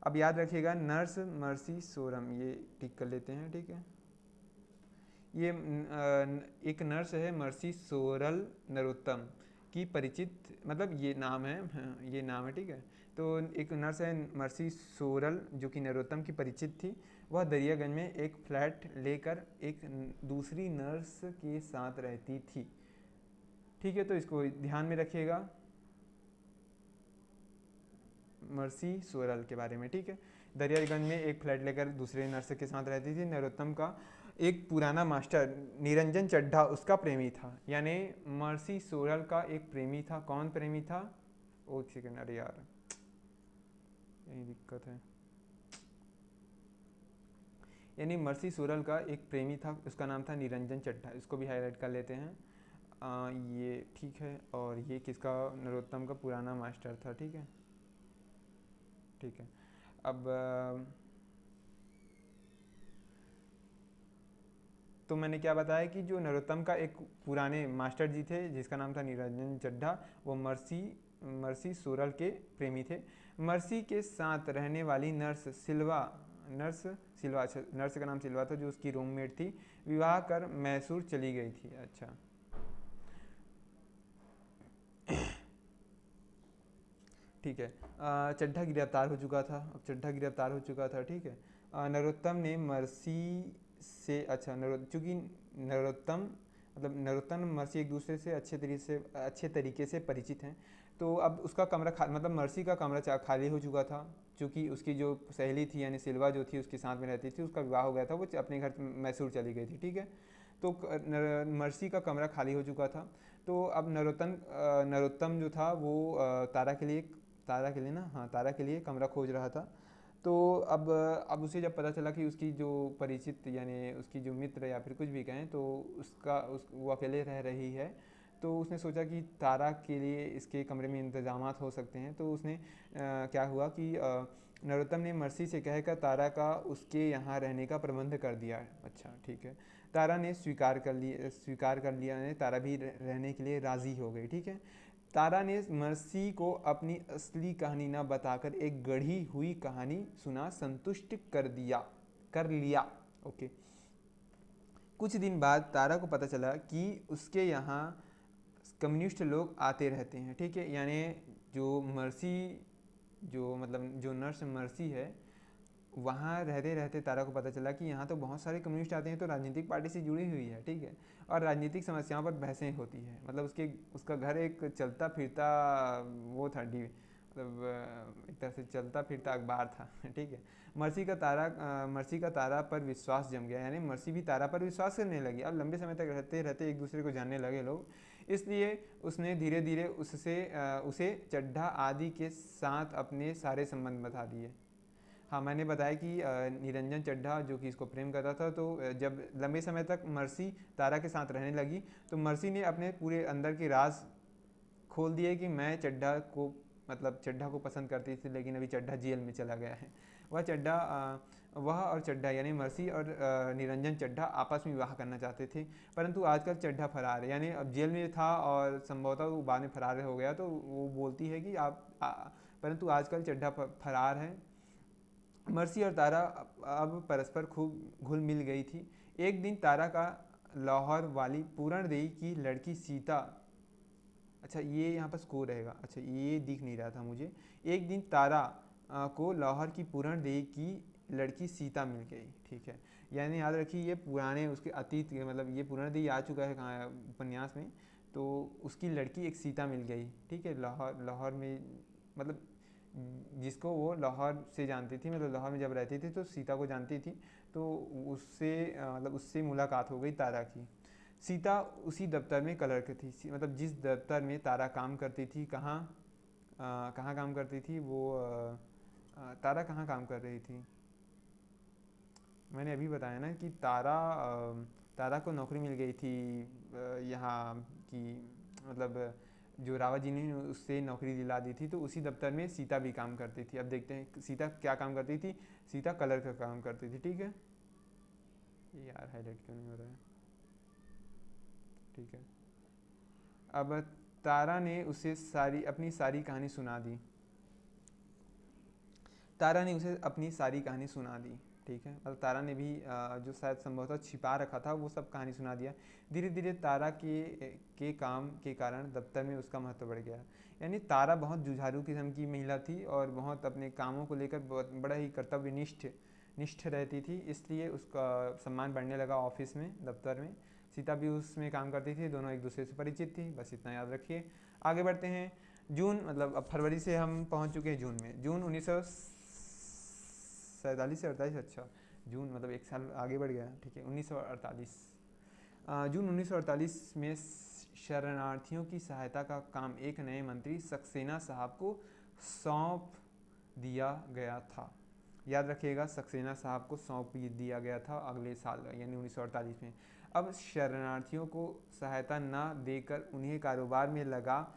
अब याद रखिएगा, नर्स मर्सी सोरम, ये टिक कर लेते हैं, ठीक है। ये एक नर्स है मर्सी सोरल नरोत्तम की परिचित, मतलब ये नाम है, ये नाम है, ठीक है। तो एक नर्स है मर्सी सोरल जो कि नरोत्तम की परिचित थी। वह दरियागंज में एक फ्लैट लेकर एक दूसरी नर्स के साथ रहती थी, ठीक है। तो इसको ध्यान में रखिएगा, मर्सी सोरल के बारे में, ठीक है। दरियागंज में एक फ्लैट लेकर दूसरे नर्स के साथ रहती थी। नरोत्तम का एक पुराना मास्टर निरंजन चड्ढा उसका प्रेमी था। यानी मर्सी सोरल का एक प्रेमी था। कौन प्रेमी था? एक सेकेंड, अरे यार यही दिक्कत है। यानी मर्सी सोरल का एक प्रेमी था, उसका नाम था निरंजन चड्ढा। इसको भी हाईलाइट कर लेते हैं। ये ठीक है। और ये किसका? नरोत्तम का पुराना मास्टर था, ठीक है, ठीक है। अब तो मैंने क्या बताया कि जो नरोत्तम का एक पुराने मास्टर जी थे जिसका नाम था निरंजन चड्ढा, वो मर्सी सोरल के प्रेमी थे। मर्सी के साथ रहने वाली नर्स सिल्वा, नर्स का नाम सिल्वा था, जो उसकी रूममेट थी, विवाह कर मैसूर चली गई थी। अच्छा, ठीक है। चड्ढा गिरफ्तार हो चुका था। अब चड्ढा गिरफ्तार हो चुका था, ठीक है। नरोत्तम ने मर्सी से, अच्छा, चूँकि नरोत्तम मर्सी एक दूसरे से अच्छे तरीके से परिचित हैं। तो अब उसका कमरा मतलब मर्सी का कमरा खाली हो चुका था, चूँकि उसकी जो सहेली थी यानी सिल्वा जो थी उसके साथ में रहती थी, उसका विवाह हो गया था, वो अपने घर मैसूर चली गई थी, ठीक है। तो मर्सी का कमरा खाली हो चुका था। तो अब नरोत्तम जो था वो तारा के लिए कमरा खोज रहा था। तो अब उसे जब पता चला कि उसकी जो परिचित यानी उसकी जो मित्र या फिर कुछ भी कहें तो वो अकेले रह रही है, तो उसने सोचा कि तारा के लिए इसके कमरे में इंतजामात हो सकते हैं। तो उसने क्या हुआ कि नरोत्तम ने मर्सी से कहकर तारा का उसके यहाँ रहने का प्रबंध कर दिया। अच्छा ठीक है, तारा ने स्वीकार कर लिया ने तारा भी रहने के लिए राज़ी हो गई। ठीक है, तारा ने मर्सी को अपनी असली कहानी न बताकर एक गढ़ी हुई कहानी सुना संतुष्ट कर लिया। ओके। कुछ दिन बाद तारा को पता चला कि उसके यहाँ कम्युनिस्ट लोग आते रहते हैं। ठीक है, यानी जो मर्सी जो मतलब जो नर्स मर्सी है, वहाँ रहते रहते तारा को पता चला कि यहाँ तो बहुत सारे कम्युनिस्ट आते हैं, तो राजनीतिक पार्टी से जुड़ी हुई है। ठीक है, और राजनीतिक समस्याओं पर बहसें होती है। मतलब उसका घर एक चलता फिरता वो था, मतलब एक तरह से चलता फिरता अखबार था। ठीक है, मर्सी का तारा पर विश्वास जम गया, यानी मर्सी भी तारा पर विश्वास करने लगी। अब लंबे समय तक रहते रहते एक दूसरे को जानने लगे लोग, इसलिए उसने धीरे धीरे उसे चड्ढा आदि के साथ अपने सारे संबंध बता दिए। हाँ, मैंने बताया कि निरंजन चड्ढा जो कि इसको प्रेम करता था, तो जब लंबे समय तक मर्सी तारा के साथ रहने लगी तो मर्सी ने अपने पूरे अंदर के राज खोल दिए कि मैं चड्ढा को पसंद करती थी, लेकिन अभी चड्ढा जेल में चला गया है। वह और चड्ढा यानी मर्सी और निरंजन चड्ढा आपस में विवाह करना चाहते थे, परंतु आजकल चड्ढा फरार है, यानी अब जेल में था और संभवतः वो बाद में फरार हो गया। तो वो बोलती है कि परंतु आजकल चड्ढा फरार है। मर्सी और तारा अब परस्पर खूब घुल मिल गई थी। एक दिन तारा का लाहौर वाली पूरणदेवी की लड़की सीता, अच्छा ये यहाँ पर स्कोर रहेगा, अच्छा ये दिख नहीं रहा था मुझे। एक दिन तारा को लाहौर की पूरणदेवी की लड़की सीता मिल गई। ठीक है, यानी याद रखिए ये पुराने उसके अतीत के, मतलब ये पूरणदेवी आ चुका है कहाँ उपन्यास में, तो उसकी लड़की एक सीता मिल गई। ठीक है, लाहौर में, मतलब जिसको वो लाहौर से जानती थी, मतलब लाहौर में जब रहती थी तो सीता को जानती थी, तो उससे मुलाकात हो गई तारा की। सीता उसी दफ्तर में क्लर्क थी, मतलब जिस दफ्तर में तारा काम करती थी। कहाँ काम करती थी वो, तारा कहाँ काम कर रही थी, मैंने अभी बताया ना कि तारा को नौकरी मिल गई थी यहाँ की, मतलब जो रावत जी ने उससे नौकरी दिला दी थी, तो उसी दफ्तर में सीता भी काम करती थी। अब देखते हैं सीता क्या काम करती थी। सीता कलर का काम करती थी। ठीक है, ये यार हाईलाइट क्यों नहीं हो रहा है। ठीक है, अब तारा ने उसे अपनी सारी कहानी सुना दी। तारा ने उसे अपनी सारी कहानी सुना दी। ठीक है, और तारा ने भी जो शायद संभवतः छिपा रखा था वो सब कहानी सुना दिया। धीरे धीरे तारा के काम के कारण दफ्तर में उसका महत्व बढ़ गया। यानी तारा बहुत जुझारू किस्म की महिला थी और बहुत अपने कामों को लेकर बड़ा ही निष्ठ रहती थी, इसलिए उसका सम्मान बढ़ने लगा ऑफिस में, दफ्तर में। सीता भी उसमें काम करती थी, दोनों एक दूसरे से परिचित थी। बस इतना याद रखिए। आगे बढ़ते हैं। जून, मतलब अब फरवरी से हम पहुंच चुके हैं जून में। जून 1947 से 48, अच्छा जून मतलब एक साल आगे बढ़ गया। ठीक है, 1948। जून 1948 में शरणार्थियों की सहायता का काम एक नए मंत्री सक्सेना साहब को सौंप दिया गया था। याद रखिएगा, सक्सेना साहब को सौंप दिया गया था अगले साल यानी 1948 में। अब शरणार्थियों को सहायता न देकर उन्हें कारोबार में लगा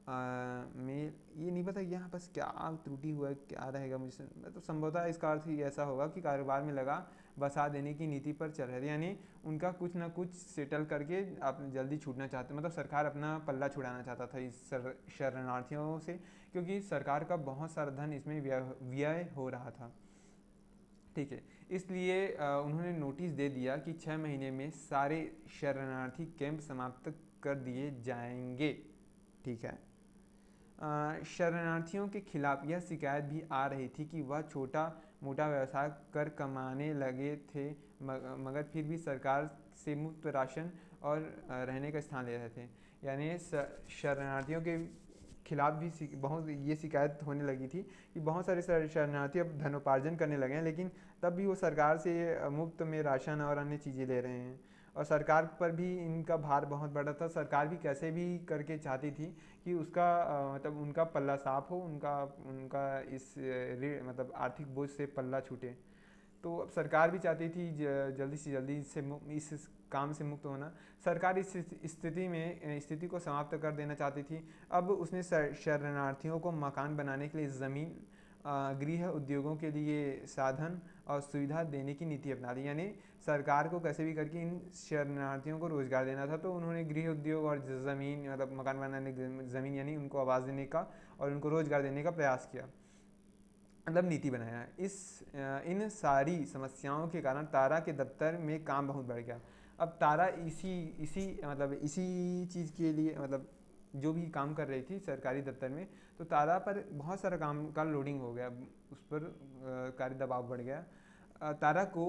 में ये नहीं पता यहाँ बस क्या त्रुटि हुआ है, क्या रहेगा मुझे, तो संभवतः इसका अर्थ ही ऐसा होगा कि कारोबार में लगा बसा देने की नीति पर चल रहे थे, यानी उनका कुछ ना कुछ सेटल करके आप जल्दी छूटना चाहते, मतलब सरकार अपना पल्ला छुड़ाना चाहता था इस शरणार्थियों से, क्योंकि सरकार का बहुत सारा धन इसमें व्यय हो रहा था। ठीक है, इसलिए उन्होंने नोटिस दे दिया कि 6 महीने में सारे शरणार्थी कैंप समाप्त कर दिए जाएंगे। ठीक है, शरणार्थियों के खिलाफ यह शिकायत भी आ रही थी कि वह छोटा मोटा व्यवसाय कर कमाने लगे थे, मगर फिर भी सरकार से मुफ्त राशन और रहने का स्थान ले रहे थे। यानी शरणार्थियों के खिलाफ भी बहुत ये शिकायत होने लगी थी कि बहुत सारे शरणार्थी अब धनोपार्जन करने लगे हैं, लेकिन तब भी वो सरकार से मुफ्त में राशन और अन्य चीज़ें ले रहे हैं। और सरकार पर भी इनका भार बहुत बड़ा था। सरकार भी कैसे भी करके चाहती थी कि उसका मतलब उनका पल्ला साफ हो, उनका उनका इस मतलब आर्थिक बोझ से पल्ला छूटे। तो अब सरकार भी चाहती थी जल्दी से जल्दी इस काम से मुक्त होना। सरकार इस स्थिति को समाप्त कर देना चाहती थी। अब उसने शरणार्थियों को मकान बनाने के लिए ज़मीन, गृह उद्योगों के लिए साधन और सुविधा देने की नीति अपना ली। यानी सरकार को कैसे भी करके इन शरणार्थियों को रोज़गार देना था, तो उन्होंने गृह उद्योग और ज़मीन, मतलब मकान बनाने की ज़मीन, यानी उनको आवाज़ देने का और उनको रोज़गार देने का प्रयास किया, मतलब नीति बनाया। इन सारी समस्याओं के कारण तारा के दफ्तर में काम बहुत बढ़ गया। अब तारा इसी इसी मतलब इसी चीज़ के लिए, मतलब जो भी काम कर रही थी सरकारी दफ्तर में, तो तारा पर बहुत सारा काम का लोडिंग हो गया, उस पर कार्य दबाव बढ़ गया। तारा को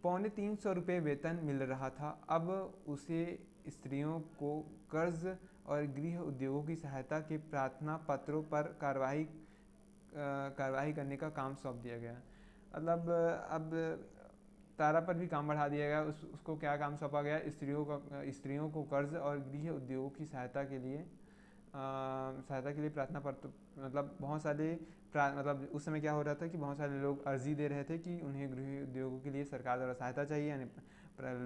250 वेतन मिल रहा था। अब उसे स्त्रियों को कर्ज और गृह उद्योगों की सहायता के प्रार्थना पत्रों पर कार्रवाई करने का काम सौंप दिया गया। मतलब अब तारा पर भी काम बढ़ा दिया गया। उसको क्या काम सौंपा गया? स्त्रियों को कर्ज और गृह उद्योगों की सहायता के लिए प्रार्थना पत्र, मतलब बहुत सारे मतलब उस समय क्या हो रहा था कि बहुत सारे लोग अर्जी दे रहे थे कि उन्हें गृह उद्योगों के लिए सरकार द्वारा सहायता चाहिए, यानी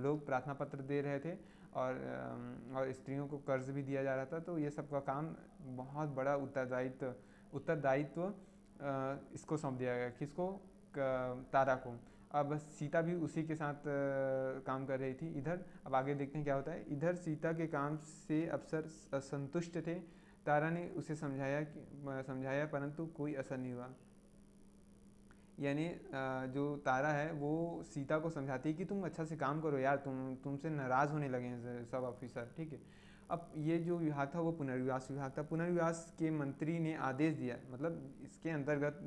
लोग प्रार्थना पत्र दे रहे थे, और स्त्रियों को कर्ज भी दिया जा रहा था। तो ये सब का काम बहुत बड़ा उत्तरदायित्व इसको सौंप दिया गया। किसको? तारा को। अब सीता भी उसी के साथ काम कर रही थी। इधर अब आगे देखते हैं क्या होता है। इधर सीता के काम से अफसर असंतुष्ट थे। तारा ने उसे समझाया परंतु कोई असर नहीं हुआ। यानी जो तारा है वो सीता को समझाती है कि तुम अच्छा से काम करो यार, तुमसे नाराज़ होने लगे हैं सब ऑफिसर, ठीक है। अब ये जो विभाग था वो पुनर्विवास विभाग था। पुनर्विवास के मंत्री ने आदेश दिया, मतलब इसके अंतर्गत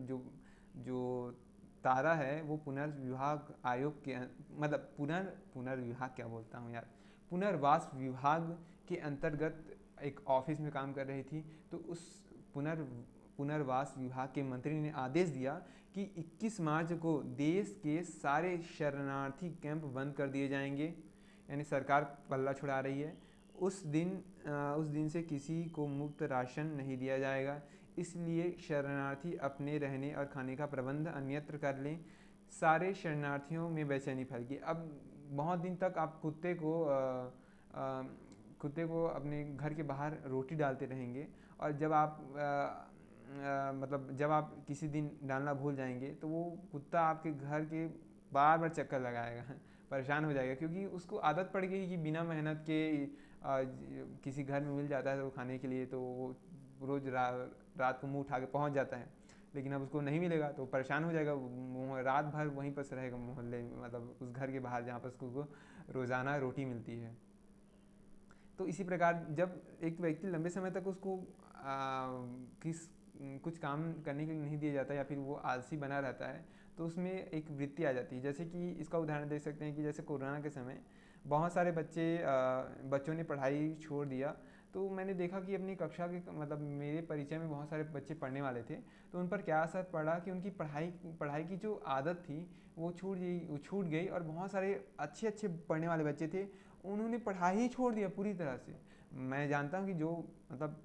जो तारा है वो पुनर्विभाग आयोग के, मतलब पुनर्विभाग क्या बोलता हूँ यार, पुनर्वास विभाग के अंतर्गत एक ऑफिस में काम कर रही थी। तो उस पुनर्वास विभाग के मंत्री ने आदेश दिया कि 21 मार्च को देश के सारे शरणार्थी कैंप बंद कर दिए जाएंगे। यानी सरकार पल्ला छुड़ा रही है। उस दिन से किसी को मुफ्त राशन नहीं दिया जाएगा, इसलिए शरणार्थी अपने रहने और खाने का प्रबंध अन्यत्र कर लें। सारे शरणार्थियों में बेचैनी फैल गई। अब बहुत दिन तक आप कुत्ते को अपने घर के बाहर रोटी डालते रहेंगे, और जब आप किसी दिन डालना भूल जाएंगे तो वो कुत्ता आपके घर के बार बार चक्कर लगाएगा, परेशान हो जाएगा, क्योंकि उसको आदत पड़ गई कि बिना मेहनत के किसी घर में मिल जाता है तो खाने के लिए, तो वो रोज़ रात को मुंह उठा के पहुँच जाता है। लेकिन अब उसको नहीं मिलेगा तो परेशान हो जाएगा, रात भर वहीं पर से रहेगा मोहल्ले में, मतलब उस घर के बाहर जहाँ पर उसको रोज़ाना रोटी मिलती है। तो इसी प्रकार जब एक व्यक्ति लंबे समय तक उसको कुछ काम करने के लिए नहीं दिया जाता, या फिर वो आलसी बना रहता है, तो उसमें एक वृत्ति आ जाती है। जैसे कि इसका उदाहरण दे सकते हैं कि जैसे कोरोना के समय बहुत सारे बच्चों ने पढ़ाई छोड़ दिया। तो मैंने देखा कि अपनी कक्षा के, मतलब मेरे परिचय में बहुत सारे बच्चे पढ़ने वाले थे, तो उन पर क्या असर पड़ा कि उनकी पढ़ाई की जो आदत थी वो छूट गई, और बहुत सारे अच्छे पढ़ने वाले बच्चे थे, उन्होंने पढ़ाई ही छोड़ दिया पूरी तरह से। मैं जानता हूँ कि जो मतलब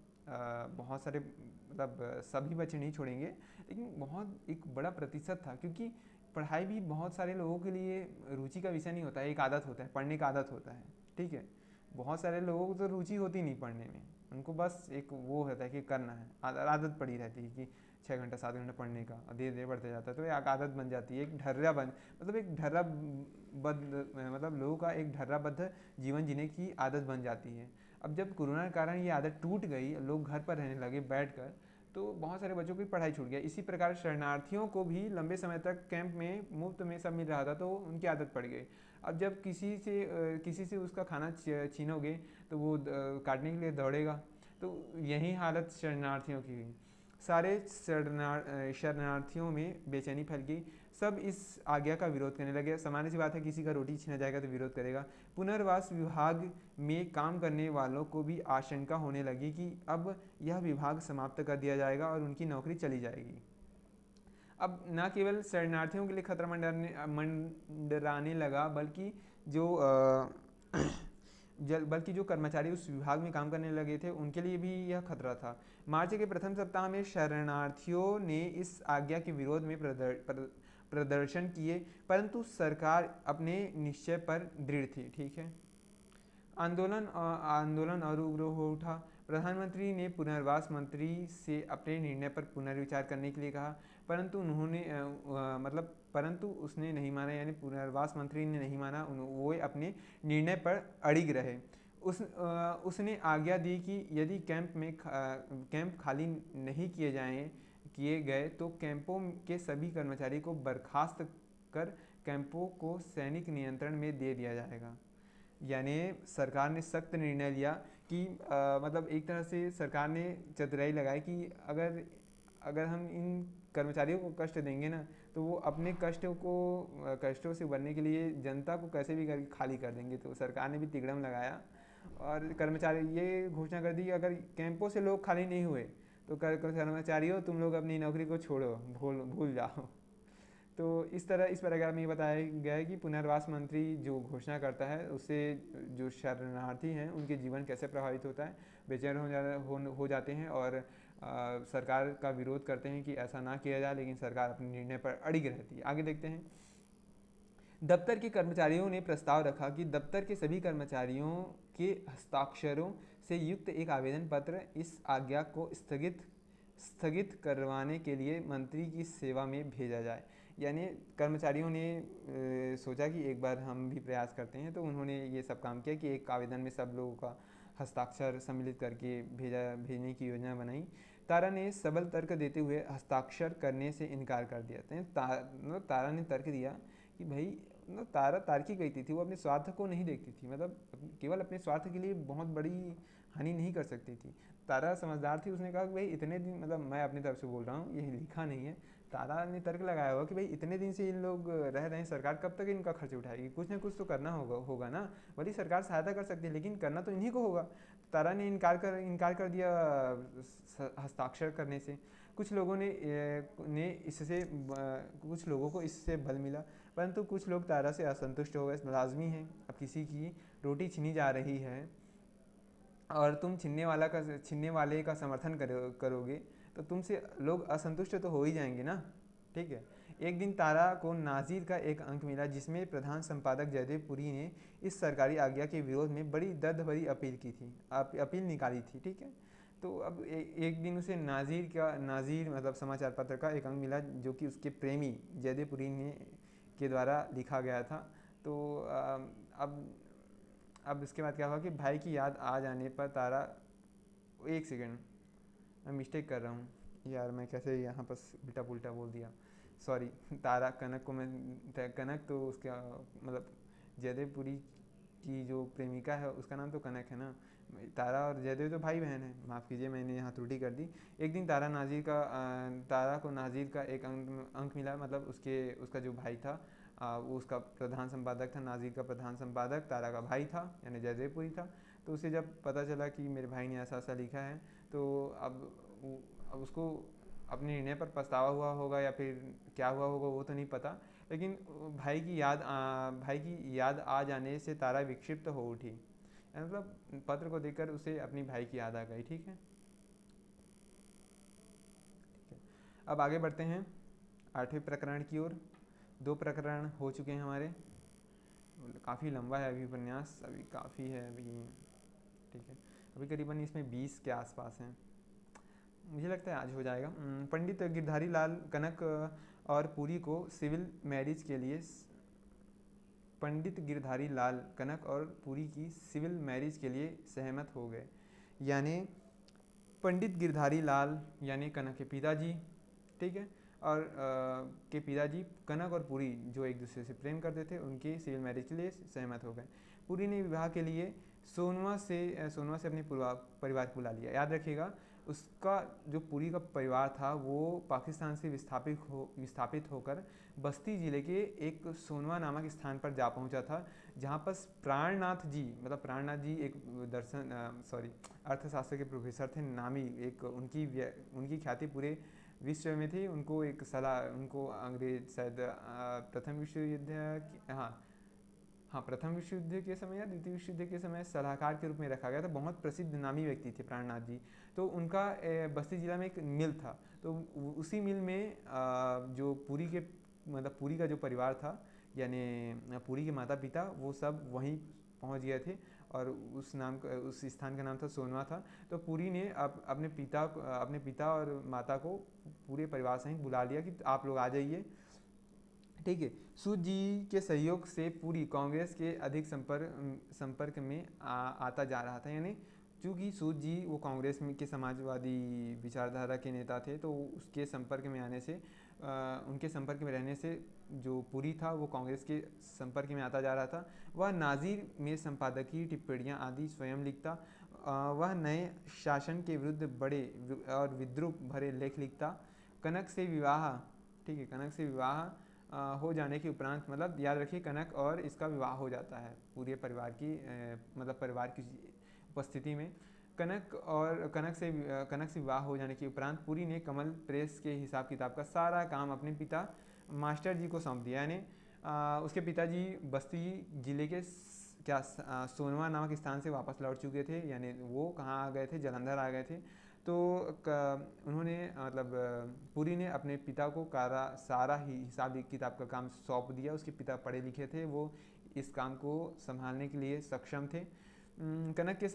बहुत सारे, मतलब सभी बच्चे नहीं छोड़ेंगे, लेकिन बहुत एक बड़ा प्रतिशत था, क्योंकि पढ़ाई भी बहुत सारे लोगों के लिए रुचि का विषय नहीं होता है, एक आदत होता है, पढ़ने का आदत होता है, ठीक है। बहुत सारे लोगों को तो रुचि होती नहीं पढ़ने में, उनको बस एक वो होता है कि करना है, आदत पड़ी रहती है कि 6 घंटा 7 घंटा पढ़ने का, और धीरे धीरे बढ़ते जाता है, तो एक आदत बन जाती है, मतलब लोगों का एक ढर्राबद्ध जीवन जीने की आदत बन जाती है। अब जब कोरोना के कारण ये आदत टूट गई, लोग घर पर रहने लगे बैठकर, तो बहुत सारे बच्चों की पढ़ाई छूट गया। इसी प्रकार शरणार्थियों को भी लंबे समय तक कैंप में मुफ्त में सब मिल रहा था, तो उनकी आदत पड़ गई। अब जब किसी से उसका खाना छीनोगे तो वो काटने के लिए दौड़ेगा। तो यही हालत शरणार्थियों की हुई। सारे शरणार्थियों में बेचैनी फैल गई। सब इस आज्ञा का विरोध करने लगे। सामान्य सी बात है, किसी का रोटी छीना जाएगा तो विरोध करेगा। पुनर्वास विभाग में काम करने वालों को भी आशंका होने लगी कि अब यह विभाग समाप्त कर दिया जाएगा और उनकी नौकरी चली जाएगी। अब न केवल शरणार्थियों के लिए खतरा मंडराने लगा, बल्कि जो बल्कि जो कर्मचारी उस विभाग में काम करने लगे थे उनके लिए भी यह खतरा था। मार्च के प्रथम सप्ताह में शरणार्थियों ने इस आज्ञा के विरोध में प्रदर्शन किए, परंतु सरकार अपने निश्चय पर दृढ़ थी। ठीक है। आंदोलन और उग्र हो उठा। प्रधानमंत्री ने पुनर्वास मंत्री से अपने निर्णय पर पुनर्विचार करने के लिए कहा, परंतु परंतु उसने नहीं माना, यानी पुनर्वास मंत्री ने नहीं माना। वो अपने निर्णय पर अड़िग रहे। उसने आज्ञा दी कि यदि कैंप खाली नहीं किए गए तो कैंपों के सभी कर्मचारी को बर्खास्त कर कैंपों को सैनिक नियंत्रण में दे दिया जाएगा। यानी सरकार ने सख्त निर्णय लिया कि एक तरह से सरकार ने चतुराई लगाई कि अगर हम इन कर्मचारियों को कष्ट देंगे ना, तो वो अपने कष्टों से उबरने के लिए जनता को कैसे भी करके खाली कर देंगे। तो सरकार ने भी तिगड़म लगाया और कर्मचारी ये घोषणा कर दी कि अगर कैंपों से लोग खाली नहीं हुए तो कर्मचारियों तुम लोग अपनी नौकरी को छोड़ो, भूल जाओ। तो इस पैराग्राफ में ये बताया गया है कि पुनर्वास मंत्री जो घोषणा करता है उससे जो शरणार्थी हैं उनके जीवन कैसे प्रभावित होता है, बेचैन हो जाते हैं और सरकार का विरोध करते हैं कि ऐसा ना किया जाए, लेकिन सरकार अपने निर्णय पर अड़िग रहती है। आगे देखते हैं। दफ्तर के कर्मचारियों ने प्रस्ताव रखा कि दफ्तर के सभी कर्मचारियों के हस्ताक्षरों से युक्त एक आवेदन पत्र इस आज्ञा को स्थगित करवाने के लिए मंत्री की सेवा में भेजा जाए। यानी कर्मचारियों ने सोचा कि एक बार हम भी प्रयास करते हैं, तो उन्होंने ये सब काम किया कि एक आवेदन में सब लोगों का हस्ताक्षर सम्मिलित करके भेजने की योजना बनाई। तारा ने सबल तर्क देते हुए हस्ताक्षर करने से इनकार कर दिया। तारा ने तर्क दिया कि भाई तारा तार्किक व्यक्ति थी, वो अपने स्वार्थ को नहीं देखती थी, केवल अपने स्वार्थ के लिए बहुत बड़ी हानि नहीं कर सकती थी। तारा समझदार थी, उसने कहा कि भाई इतने दिन, मैं अपनी तरफ से बोल रहा हूँ, ये लिखा नहीं है, तारा ने तर्क लगाया होगा कि भाई इतने दिन से इन लोग रह रहे हैं, सरकार कब तक इनका खर्च उठाएगी, कुछ ना कुछ तो करना होगा ना। भले सरकार सहायता कर सकती है लेकिन करना तो इन्हीं को होगा। तारा ने इनकार कर दिया हस्ताक्षर करने से। कुछ लोगों को इससे बल मिला, परंतु कुछ लोग तारा से असंतुष्ट हो गए। लाजमी है, अब किसी की रोटी छीनी जा रही है और तुम छीनने वाले का समर्थन करोगे तो तुमसे लोग असंतुष्ट तो हो ही जाएंगे ना। ठीक है। एक दिन तारा को नाजीर का एक अंक मिला जिसमें प्रधान संपादक जयदेव पुरी ने इस सरकारी आज्ञा के विरोध में बड़ी दर्द भरी अपील निकाली थी। ठीक है। तो अब एक दिन उसे नाजीर समाचार पत्र का एक अंक मिला जो कि उसके प्रेमी जयदेव पुरी के द्वारा लिखा गया था। तो अब इसके बाद क्या हुआ कि भाई की याद आ जाने पर तारा, एक सेकेंड, मैं मिस्टेक कर रहा हूँ यार, मैं कैसे यहाँ पर उल्टा पुल्टा बोल दिया, सॉरी। तारा कनक तो उसका जयदेव पुरी की जो प्रेमिका है उसका नाम तो कनक है ना। तारा और जयदेव तो भाई बहन है, माफ़ कीजिए मैंने यहाँ त्रुटि कर दी। एक दिन तारा को नाजीर का एक अंक मिला, उसका जो भाई था वो उसका प्रधान संपादक था। नाजीर का प्रधान संपादक तारा का भाई था, यानी जयदेव पुरी था। तो उसे जब पता चला कि मेरे भाई ने ऐसा लिखा है, तो अब उसको अपने निर्णय पर पछतावा हुआ होगा या फिर क्या हुआ होगा वो तो नहीं पता, लेकिन भाई की याद आ जाने से तारा विक्षिप्त हो उठी। पत्र को देखकर उसे अपनी भाई की याद आ गई। ठीक है। अब आगे बढ़ते हैं 8वें प्रकरण की ओर। 2 प्रकरण हो चुके हैं हमारे, काफ़ी लंबा है अभी उपन्यास, अभी काफ़ी है अभी। ठीक है। अभी करीबन इसमें 20 के आसपास हैं, मुझे लगता है आज हो जाएगा। पंडित गिरधारी लाल कनक और पुरी को सिविल मैरिज के लिए पंडित गिरधारी लाल कनक और पुरी की सिविल मैरिज के लिए सहमत हो गए। यानी पंडित गिरधारी लाल यानी कनक के पिताजी, ठीक है, और के पिताजी कनक और पुरी जो एक दूसरे से प्रेम करते थे उनकी सिविल मैरिज के लिए सहमत हो गए। पुरी ने विवाह के लिए सोनवा से अपने परिवार को बुला लिया। याद रखिएगा, उसका जो पुरी का परिवार था वो पाकिस्तान से विस्थापित होकर बस्ती ज़िले के एक सोनवा नामक स्थान पर जा पहुंचा था, जहां पर प्राणनाथ जी एक अर्थशास्त्र के प्रोफेसर थे, नामी एक उनकी ख्याति पूरे विश्व में थी। उनको अंग्रेज शायद प्रथम विश्व युद्ध, हाँ हाँ, प्रथम विश्व युद्ध के समय या द्वितीय विश्व युद्ध के समय सलाहकार के रूप में रखा गया था। बहुत प्रसिद्ध नामी व्यक्ति थे प्राणनाथ जी। तो उनका बस्ती जिला में एक मिल था, तो उसी मिल में जो पुरी के मतलब पुरी का जो परिवार था, यानी पुरी के माता पिता, वो सब वहीं पहुंच गए थे। और उस स्थान का नाम था सोनवा था। तो पुरी ने अपने पिता और माता को पूरे परिवार सहित बुला लिया कि आप लोग आ जाइए, ठीक है। सूत जी के सहयोग से पूरी कांग्रेस के अधिक संपर्क में आता जा रहा था। यानी चूँकि सूत जी वो कांग्रेस में के समाजवादी विचारधारा के नेता थे, तो उसके संपर्क में आने से उनके संपर्क में रहने से जो पुरी था वो कांग्रेस के संपर्क में आता जा रहा था। वह नाज़िर में संपादकीय टिप्पणियाँ आदि स्वयं लिखता। वह नए शासन के विरुद्ध बड़े और विद्रूप भरे लेख लिखता। कनक से विवाह, ठीक है, कनक से विवाह हो जाने के उपरांत, मतलब याद रखिए कनक और इसका विवाह हो जाता है पूरे परिवार की मतलब परिवार की उपस्थिति में। कनक से विवाह हो जाने के उपरांत पुरी ने कमल प्रेस के हिसाब किताब का सारा काम अपने पिता मास्टर जी को सौंप दिया। यानी उसके पिताजी बस्ती जिले के सोनवा नामक स्थान से वापस लौट चुके थे। यानी वो कहाँ आ गए थे, जालंधर आ गए थे। तो उन्होंने मतलब पुरी ने अपने पिता को सारा ही हिसाब किताब का काम सौंप दिया। उसके पिता पढ़े लिखे थे, वो इस काम को संभालने के लिए सक्षम थे। कनक के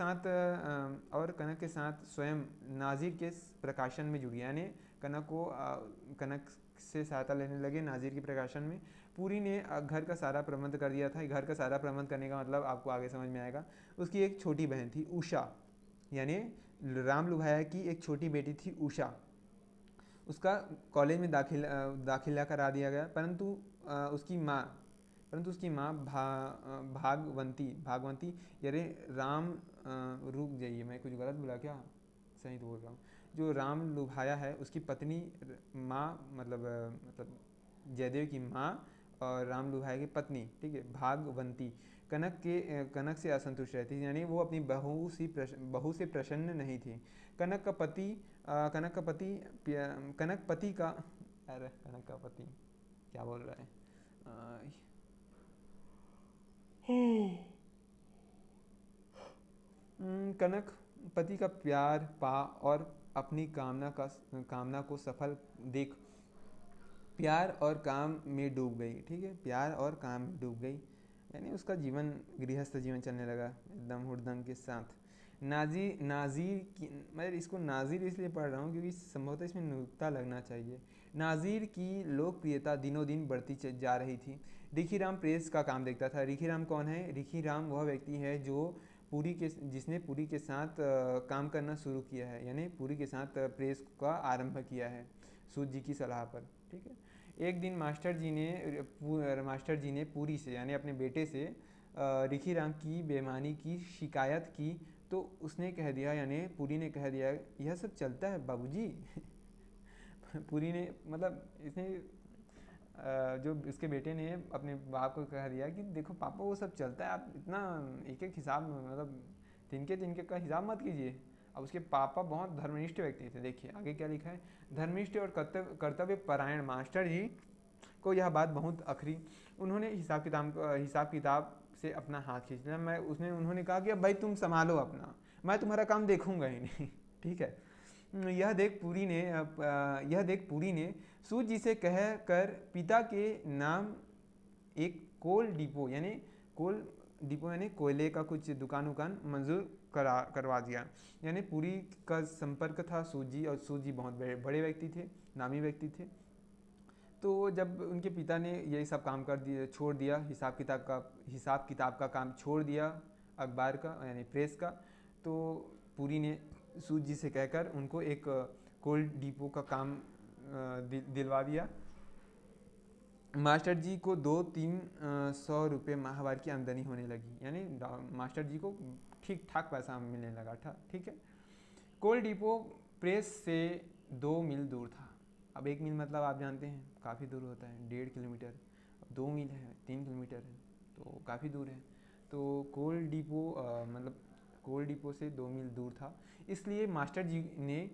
साथ स्वयं नाजिर के प्रकाशन में जुड़ गया। यानी कनक से सहायता लेने लगे नाजिर के प्रकाशन में। पुरी ने घर का सारा प्रबंध कर दिया था। घर का सारा प्रबंध करने का मतलब आपको आगे समझ में आएगा। उसकी एक छोटी बहन थी उषा, यानी राम लुभाया की एक छोटी बेटी थी उषा। उसका कॉलेज में दाखिला करा दिया गया, परंतु उसकी माँ भागवंती, यारे राम रुक जाइए, मैं कुछ गलत बोला क्या, सही तो बोल रहा हूँ। जो राम लुभाया है उसकी पत्नी माँ, मतलब जयदेव की माँ और राम लुभाया की पत्नी, ठीक है, भागवंती कनक से असंतुष्ट रहती थी। यानी वो अपनी बहू से प्रसन्न नहीं थी। कनक का पति क्या बोल रहा है, कनक पति का प्यार पा और अपनी कामना को सफल देख प्यार और काम में डूब गई, ठीक है, प्यार और काम में डूब गई। यानी उसका जीवन गृहस्थ जीवन चलने लगा एकदम हुड़दंग के साथ। नाज़िर की, मैं इसको नाज़िर इसलिए पढ़ रहा हूँ क्योंकि संभवतः इसमें नुक्ता लगना चाहिए। नाज़िर की लोकप्रियता दिनों दिन बढ़ती जा रही थी। रिखीराम प्रेस का काम देखता था। रिखीराम कौन है? रिखीराम वह व्यक्ति है जिसने पुरी के साथ काम करना शुरू किया है, यानी पुरी के साथ प्रेस का आरंभ किया है सूत जी की सलाह पर, ठीक है। एक दिन मास्टर जी ने पुरी से, यानी अपने बेटे से रिखीराम की बेईमानी की शिकायत की। तो उसने कह दिया, यानी पुरी ने कह दिया, यह सब चलता है बाबूजी। पुरी ने, मतलब इसने जो इसके बेटे ने अपने बाप को कह दिया कि देखो पापा वो सब चलता है, आप इतना एक एक हिसाब, मतलब तिनके का हिसाब मत कीजिए। अब उसके पापा बहुत धर्मनिष्ठ व्यक्ति थे। देखिए आगे क्या लिखा है, धर्मनिष्ठ और कर्तव्य परायण मास्टर जी को यह बात बहुत अखरी। उन्होंने हिसाब किताब से अपना हाथ खींच लिया। उन्होंने कहा कि अब भाई तुम संभालो अपना, मैं तुम्हारा काम देखूंगा ही नहीं। ठीक है। यह देख पुरी ने सूत जी से कह कर पिता के नाम एक कोल डिपो यानी कोयले का कुछ दुकान मंजूर करवा दिया। यानी पुरी का संपर्क था सूत जी, और सूत जी बहुत बड़े व्यक्ति थे, नामी व्यक्ति थे। तो जब उनके पिता ने ये सब काम छोड़ दिया, हिसाब किताब का काम छोड़ दिया, अखबार का यानी प्रेस का, तो पुरी ने सूत जी से कहकर उनको एक कोल डिपो का काम दिलवा दिया। मास्टर जी को 200-300 रुपये माहवार की आमदनी होने लगी। यानी मास्टर जी को ठीक ठाक पैसा मिलने लगा था, ठीक है। कोल डिपो प्रेस से 2 मील दूर था। अब 1 मील मतलब आप जानते हैं काफ़ी दूर होता है, 1.5 किलोमीटर। 2 मील है, 3 किलोमीटर है, तो काफ़ी दूर है। तो कोल डिपो से 2 मील दूर था, इसलिए मास्टर जी ने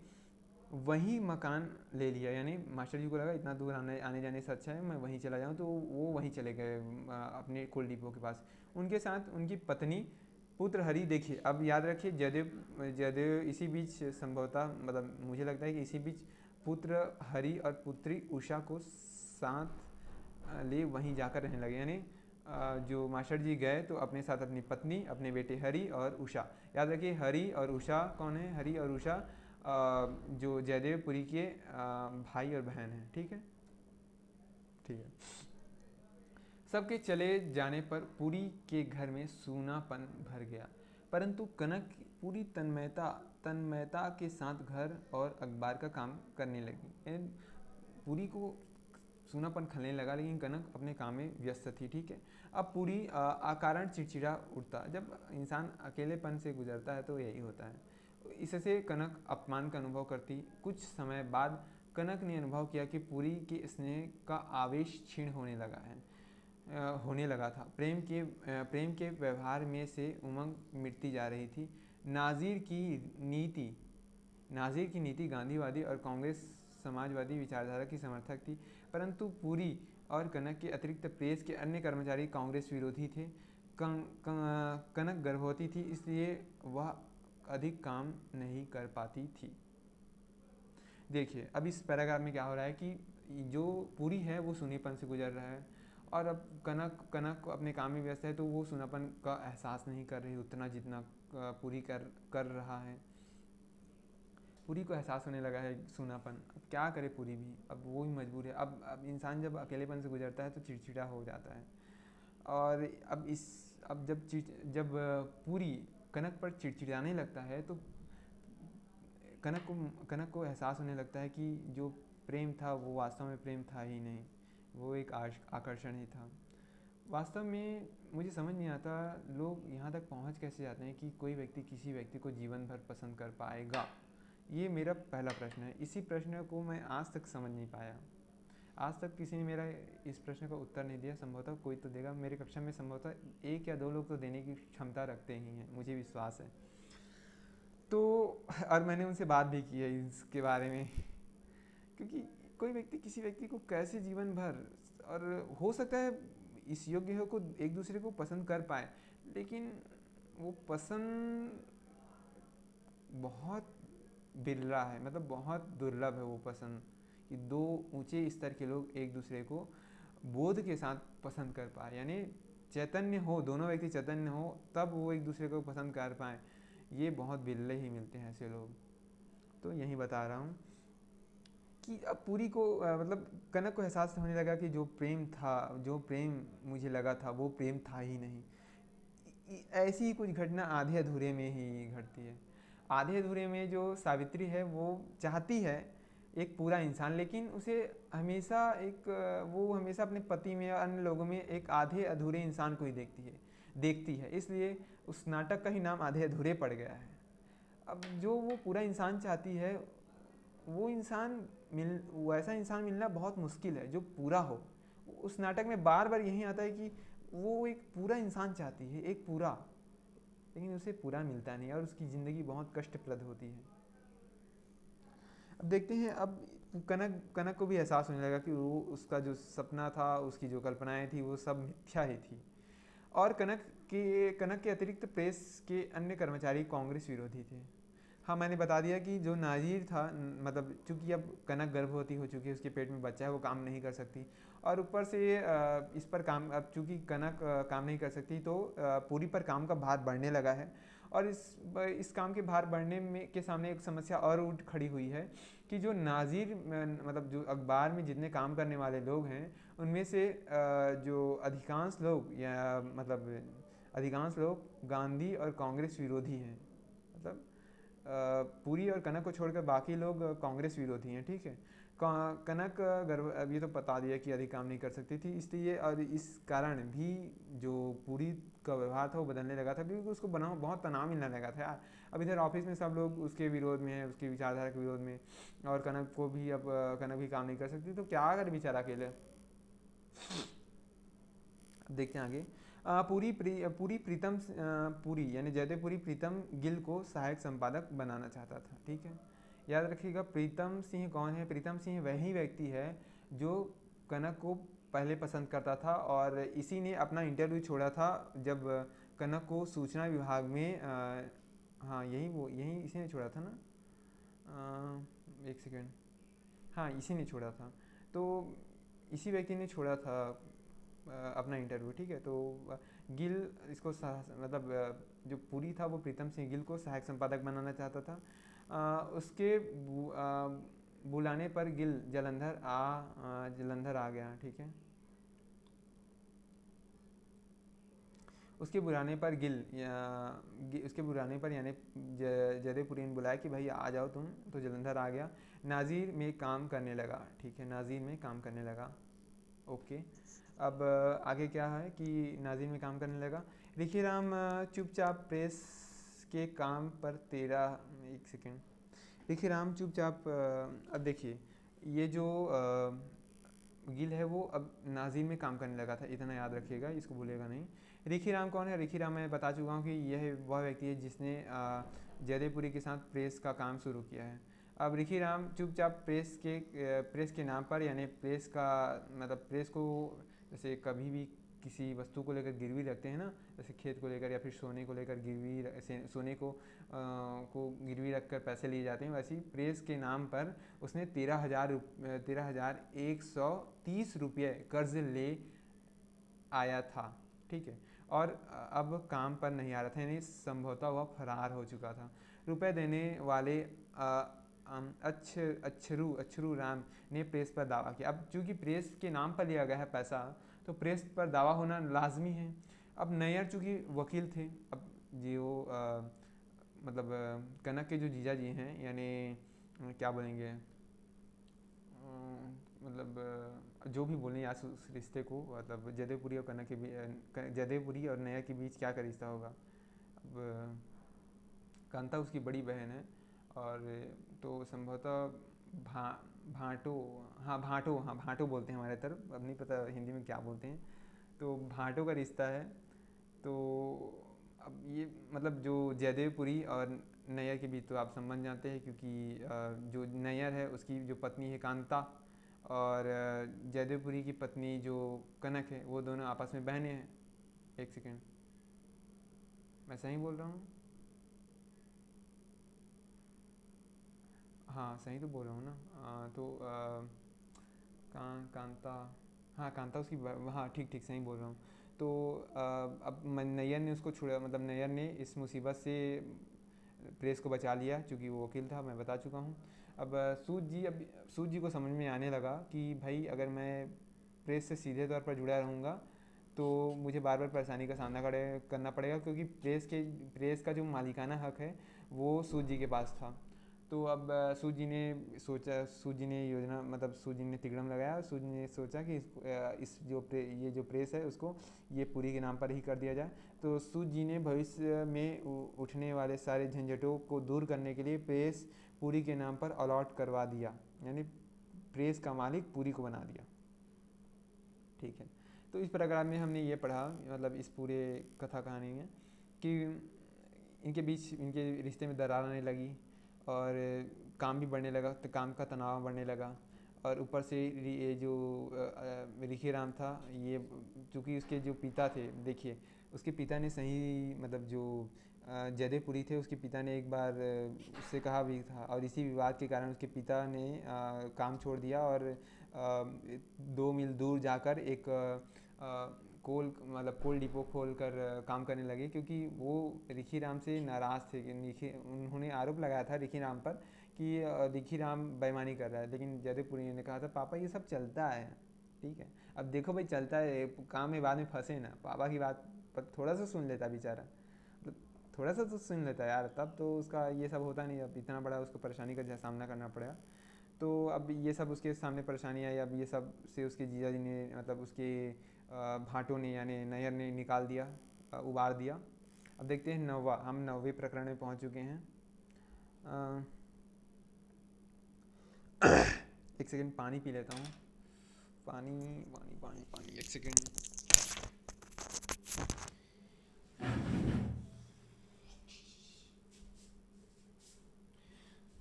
वहीं मकान ले लिया। यानी मास्टर जी को लगा इतना दूर आने जाने से अच्छा है मैं वहीं चला जाऊँ, तो वो वहीं चले गए अपने कोल डिपो के पास। उनके साथ उनकी पत्नी पुत्र हरि। देखिए अब याद रखिए, जयदेव इसी बीच संभवतः, मतलब मुझे लगता है कि इसी बीच पुत्र हरि और पुत्री उषा को साथ ले वहीं जाकर रहने लगे। यानी जो मास्टर जी गए तो अपने साथ अपनी पत्नी, अपने बेटे हरि और उषा। याद रखिए हरि और उषा कौन है? हरि और उषा जो जयदेवपुरी के भाई और बहन हैं। ठीक है, ठीक है। सबके चले जाने पर पुरी के घर में सूनापन भर गया, परंतु कनक पूरी तन्मयता के साथ घर और अखबार का काम करने लगी। पुरी को सूनापन खलने लगा, लेकिन कनक अपने काम में व्यस्त थी। ठीक है। अब पूरी अकारण चिड़चिड़ा उठता। जब इंसान अकेलेपन से गुजरता है तो यही होता है। इससे कनक अपमान का अनुभव करती। कुछ समय बाद कनक ने अनुभव किया कि पूरी के स्नेह का आवेश क्षीण होने लगा था। प्रेम के व्यवहार में से उमंग मिटती जा रही थी। नाजिर की नीति गांधीवादी और कांग्रेस समाजवादी विचारधारा की समर्थक थी, परंतु पुरी और कनक के अतिरिक्त प्रेस के अन्य कर्मचारी कांग्रेस विरोधी थे। कनक गर्भवती थी, इसलिए वह अधिक काम नहीं कर पाती थी। देखिए अब इस पैराग्राफ में क्या हो रहा है कि जो पूरी है वो सूनेपन से गुजर रहा है, और अब कनक अपने काम में व्यस्त है, तो वो सूनापन का एहसास नहीं कर रही उतना जितना पूरी कर रहा है। पूरी को एहसास होने लगा है सूनापन। अब क्या करे पूरी भी, अब वो ही मजबूर है। अब इंसान जब अकेलेपन से गुजरता है तो चिड़चिड़ा हो जाता है। और अब जब पूरी कनक पर चिड़चिड़ाने लगता है तो कनक को एहसास होने लगता है कि जो प्रेम था वो वास्तव में प्रेम था ही नहीं, वो एक आकर्षण ही था। वास्तव में मुझे समझ नहीं आता लोग यहाँ तक पहुँच कैसे जाते हैं कि कोई व्यक्ति किसी व्यक्ति को जीवन भर पसंद कर पाएगा। ये मेरा पहला प्रश्न है। इसी प्रश्न को मैं आज तक समझ नहीं पाया। आज तक किसी ने मेरा इस प्रश्न का उत्तर नहीं दिया। संभवतः कोई तो देगा। मेरे कक्षा में संभवतः 1 या 2 लोग तो देने की क्षमता रखते ही हैं, मुझे विश्वास है। तो और मैंने उनसे बात भी की है इसके बारे में, क्योंकि कोई व्यक्ति किसी व्यक्ति को कैसे जीवन भर, और हो सकता है इस योग्य हो को एक दूसरे को पसंद कर पाए, लेकिन वो पसंद बहुत बिरला है, मतलब बहुत दुर्लभ है वो पसंद कि 2 ऊंचे स्तर के लोग एक दूसरे को बोध के साथ पसंद कर पाए। यानी चैतन्य हो, दोनों व्यक्ति चैतन्य हो तब वो एक दूसरे को पसंद कर पाए। ये बहुत बिरले ही मिलते हैं ऐसे लोग। तो यही बता रहा हूँ कि अब पूरी को मतलब कनक को एहसास होने लगा कि जो प्रेम मुझे लगा था वो प्रेम था ही नहीं। ऐसी ही कुछ घटना आधे अधूरे में ही घटती है। आधे अधूरे में जो सावित्री है वो चाहती है एक पूरा इंसान, लेकिन वो हमेशा अपने पति में और अन्य लोगों में एक आधे अधूरे इंसान को ही देखती है। इसलिए उस नाटक का ही नाम आधे अधूरे पड़ गया है। अब जो वो पूरा इंसान चाहती है, वैसा इंसान मिलना बहुत मुश्किल है जो पूरा हो। उस नाटक में बार बार यही आता है कि वो एक पूरा इंसान चाहती है, एक पूरा, लेकिन उसे पूरा मिलता नहीं और उसकी ज़िंदगी बहुत कष्टप्रद होती है। अब देखते हैं, अब कनक को भी एहसास होने लगा कि वो उसका जो सपना था, उसकी जो कल्पनाएं थी, वो सब मिथ्या ही थी। और कनक के अतिरिक्त प्रेस के अन्य कर्मचारी कांग्रेस विरोधी थे। हाँ, मैंने बता दिया कि जो नाजिर था, मतलब चूंकि अब कनक गर्भवती हो चुकी है, उसके पेट में बच्चा है, वो काम नहीं कर सकती, और ऊपर से इस पर काम, अब चूंकि कनक काम नहीं कर सकती तो पूरी पर काम का भार बढ़ने लगा है। और इस काम के भार बढ़ने में के सामने एक समस्या और उठ खड़ी हुई है कि जो नाजिर, मतलब जो अखबार में जितने काम करने वाले लोग हैं उनमें से जो अधिकांश लोग गांधी और कांग्रेस विरोधी हैं। मतलब पूरी और कनक को छोड़कर बाकी लोग कांग्रेस विरोधी हैं। ठीक है। कनक अब ये तो बता दिया कि अधिक काम नहीं कर सकती थी, इसलिए और इस कारण भी जो पूरी का व्यवहार था वो बदलने लगा था, क्योंकि उसको बहुत तनाव मिलने लगा था यार। अब इधर ऑफिस में सब लोग उसके विरोध में है, उसकी विचारधारा के विरोध में, और कनक भी काम नहीं कर सकती, तो क्या करे बेचारा अकेले। देखते हैं आगे। पूरी यानी जयदेवपुरी प्रीतम गिल को सहायक संपादक बनाना चाहता था। ठीक है, याद रखिएगा प्रीतम सिंह कौन है? प्रीतम सिंह वही व्यक्ति है जो कनक को पहले पसंद करता था और इसी ने अपना इंटरव्यू छोड़ा था जब कनक को सूचना विभाग में हाँ यही इसी ने छोड़ा था ना। एक सेकेंड, हाँ इसी ने छोड़ा था। तो इसी व्यक्ति ने छोड़ा था अपना इंटरव्यू, ठीक है। तो गिल इसको मतलब जो पुरी था वो प्रीतम सिंह गिल को सहायक संपादक बनाना चाहता था। उसके बुलाने पर गिल जलंधर आ गया, ठीक है। उसके बुलाने पर उसके बुलाने पर यानी जदेपुरी ने बुलाया कि भाई आ जाओ तुम, तो जलंधर आ गया। नाज़िर में काम करने लगा, ठीक है, नाज़िर में काम करने लगा। ओके, अब आगे क्या है कि नाज़िर में काम करने लगा। रिखीराम चुपचाप प्रेस के काम पर एक सेकेंड, रिखीराम चुपचाप अब देखिए ये जो गिल है वो अब नाज़िर में काम करने लगा था, इतना याद रखिएगा, इसको भूलेगा नहीं। रिखीराम कौन है? रिखीराम मैं बता चुका हूँ कि यह वह व्यक्ति है जिसने जयदेवपुरी के साथ प्रेस का काम शुरू किया है। अब रिखीराम चुपचाप प्रेस के नाम पर, यानी प्रेस का मतलब प्रेस को जैसे कभी भी किसी वस्तु को लेकर गिरवी रखते हैं ना, जैसे खेत को लेकर या फिर सोने को लेकर सोने को गिरवी रखकर पैसे लिए जाते हैं, वैसे ही प्रेस के नाम पर उसने 13,130 रुपये कर्ज ले आया था, ठीक है। और अब काम पर नहीं आ रहा था, यानी संभवतः वह फरार हो चुका था। रुपए देने वाले अच्छरू राम ने प्रेस पर दावा किया। अब चूंकि प्रेस के नाम पर लिया गया है पैसा, तो प्रेस पर दावा होना लाजमी है। अब नैयर चूंकि वकील थे, अब जो मतलब कनक के जो जीजा जी हैं, यानी क्या बोलेंगे, मतलब जो भी बोलें यार उस रिश्ते को, मतलब जयदेवपुरी और कनक के जयदेवपुरी और नैयर के बीच क्या का रिश्ता होगा। अब कांता उसकी बड़ी बहन है, और तो संभवतः भाटो, भाटो बोलते हैं हमारे तरफ, अब नहीं पता हिंदी में क्या बोलते हैं, तो भाटो का रिश्ता है। तो अब ये मतलब जो जयदेवपुरी और नैयर के बीच तो आप संबंध जानते हैं, क्योंकि जो नैयर है उसकी जो पत्नी है कांता, और जयदेवपुरी की पत्नी जो कनक है, वो दोनों आपस में बहनें हैं। एक सेकेंड, मैं सही बोल रहा हूँ? हाँ सही तो बोल रहा हूँ ना। तो कांता, हाँ कांता उसकी हाँ ठीक ठीक सही बोल रहा हूँ। तो अब नैयर ने उसको छुड़ा, मतलब नैयर ने इस मुसीबत से प्रेस को बचा लिया, चूँकि वो वकील था, मैं बता चुका हूँ। अब सूद जी को समझ में आने लगा कि भाई अगर मैं प्रेस से सीधे तौर पर जुड़ा रहूँगा तो मुझे बार बार परेशानी का सामना करना पड़ेगा, क्योंकि प्रेस का जो मालिकाना हक है वो सूद जी के पास था। तो अब सूद जी ने योजना, मतलब सूद जी ने तिकड़म लगाया, और सूद जी ने सोचा कि ये जो प्रेस है उसको ये पुरी के नाम पर ही कर दिया जाए। तो सूद जी ने भविष्य में उठने वाले सारे झंझटों को दूर करने के लिए प्रेस पुरी के नाम पर अलॉट करवा दिया, यानी प्रेस का मालिक पुरी को बना दिया, ठीक है। तो इस पैराग्राफ में हमने ये पढ़ा, मतलब इस पूरे कथा कहानी में, कि इनके बीच, इनके रिश्ते में दरार आने लगी, और काम भी बढ़ने लगा, तो काम का तनाव बढ़ने लगा। और ऊपर से ये जो रिखीराम था, ये चूँकि उसके जो पिता थे, देखिए उसके पिता ने सही, मतलब जो जयदेवपुरी थे, उसके पिता ने एक बार उससे कहा भी था, और इसी विवाद के कारण उसके पिता ने काम छोड़ दिया और 2 मील दूर जाकर एक कोल डिपो खोल कर काम करने लगे, क्योंकि वो रिखीराम से नाराज़ थे कि उन्होंने आरोप लगाया था रिखीराम पर कि रिखीराम बेईमानी कर रहा है। लेकिन जयदेवपुरी ने कहा था पापा ये सब चलता है, ठीक है। अब देखो भाई चलता है, काम में बाद में फंसे ना, पापा की बात पर थोड़ा सा सुन लेता बेचारा, मतलब थोड़ा सा तो सुन लेता यार, तब तो उसका ये सब होता नहीं, अब इतना बड़ा उसको परेशानी का सामना करना पड़ा। तो अब ये सब उसके सामने परेशानी आई, अब ये सब से उसके जीजा जी ने, मतलब उसके भाटों ने यानी नैयर ने निकाल दिया, उबार दिया। अब देखते हैं हम 9वें प्रकरण में पहुंच चुके हैं। एक सेकेंड पानी पी लेता हूँ, पानी पानी पानी पानी, एक सेकेंड।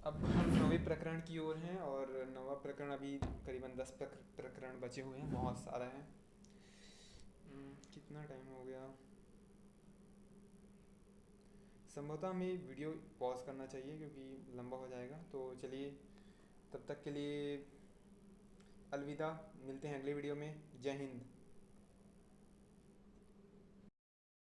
अब हम 9वें प्रकरण की ओर हैं और 9वां प्रकरण अभी करीबन 10 प्रकरण बचे हुए हैं, बहुत सारा है। कितना टाइम हो गया? संभवतः हमें वीडियो पॉज करना चाहिए क्योंकि लंबा हो जाएगा। तो चलिए, तब तक के लिए अलविदा, मिलते हैं अगले वीडियो में। जय हिंद।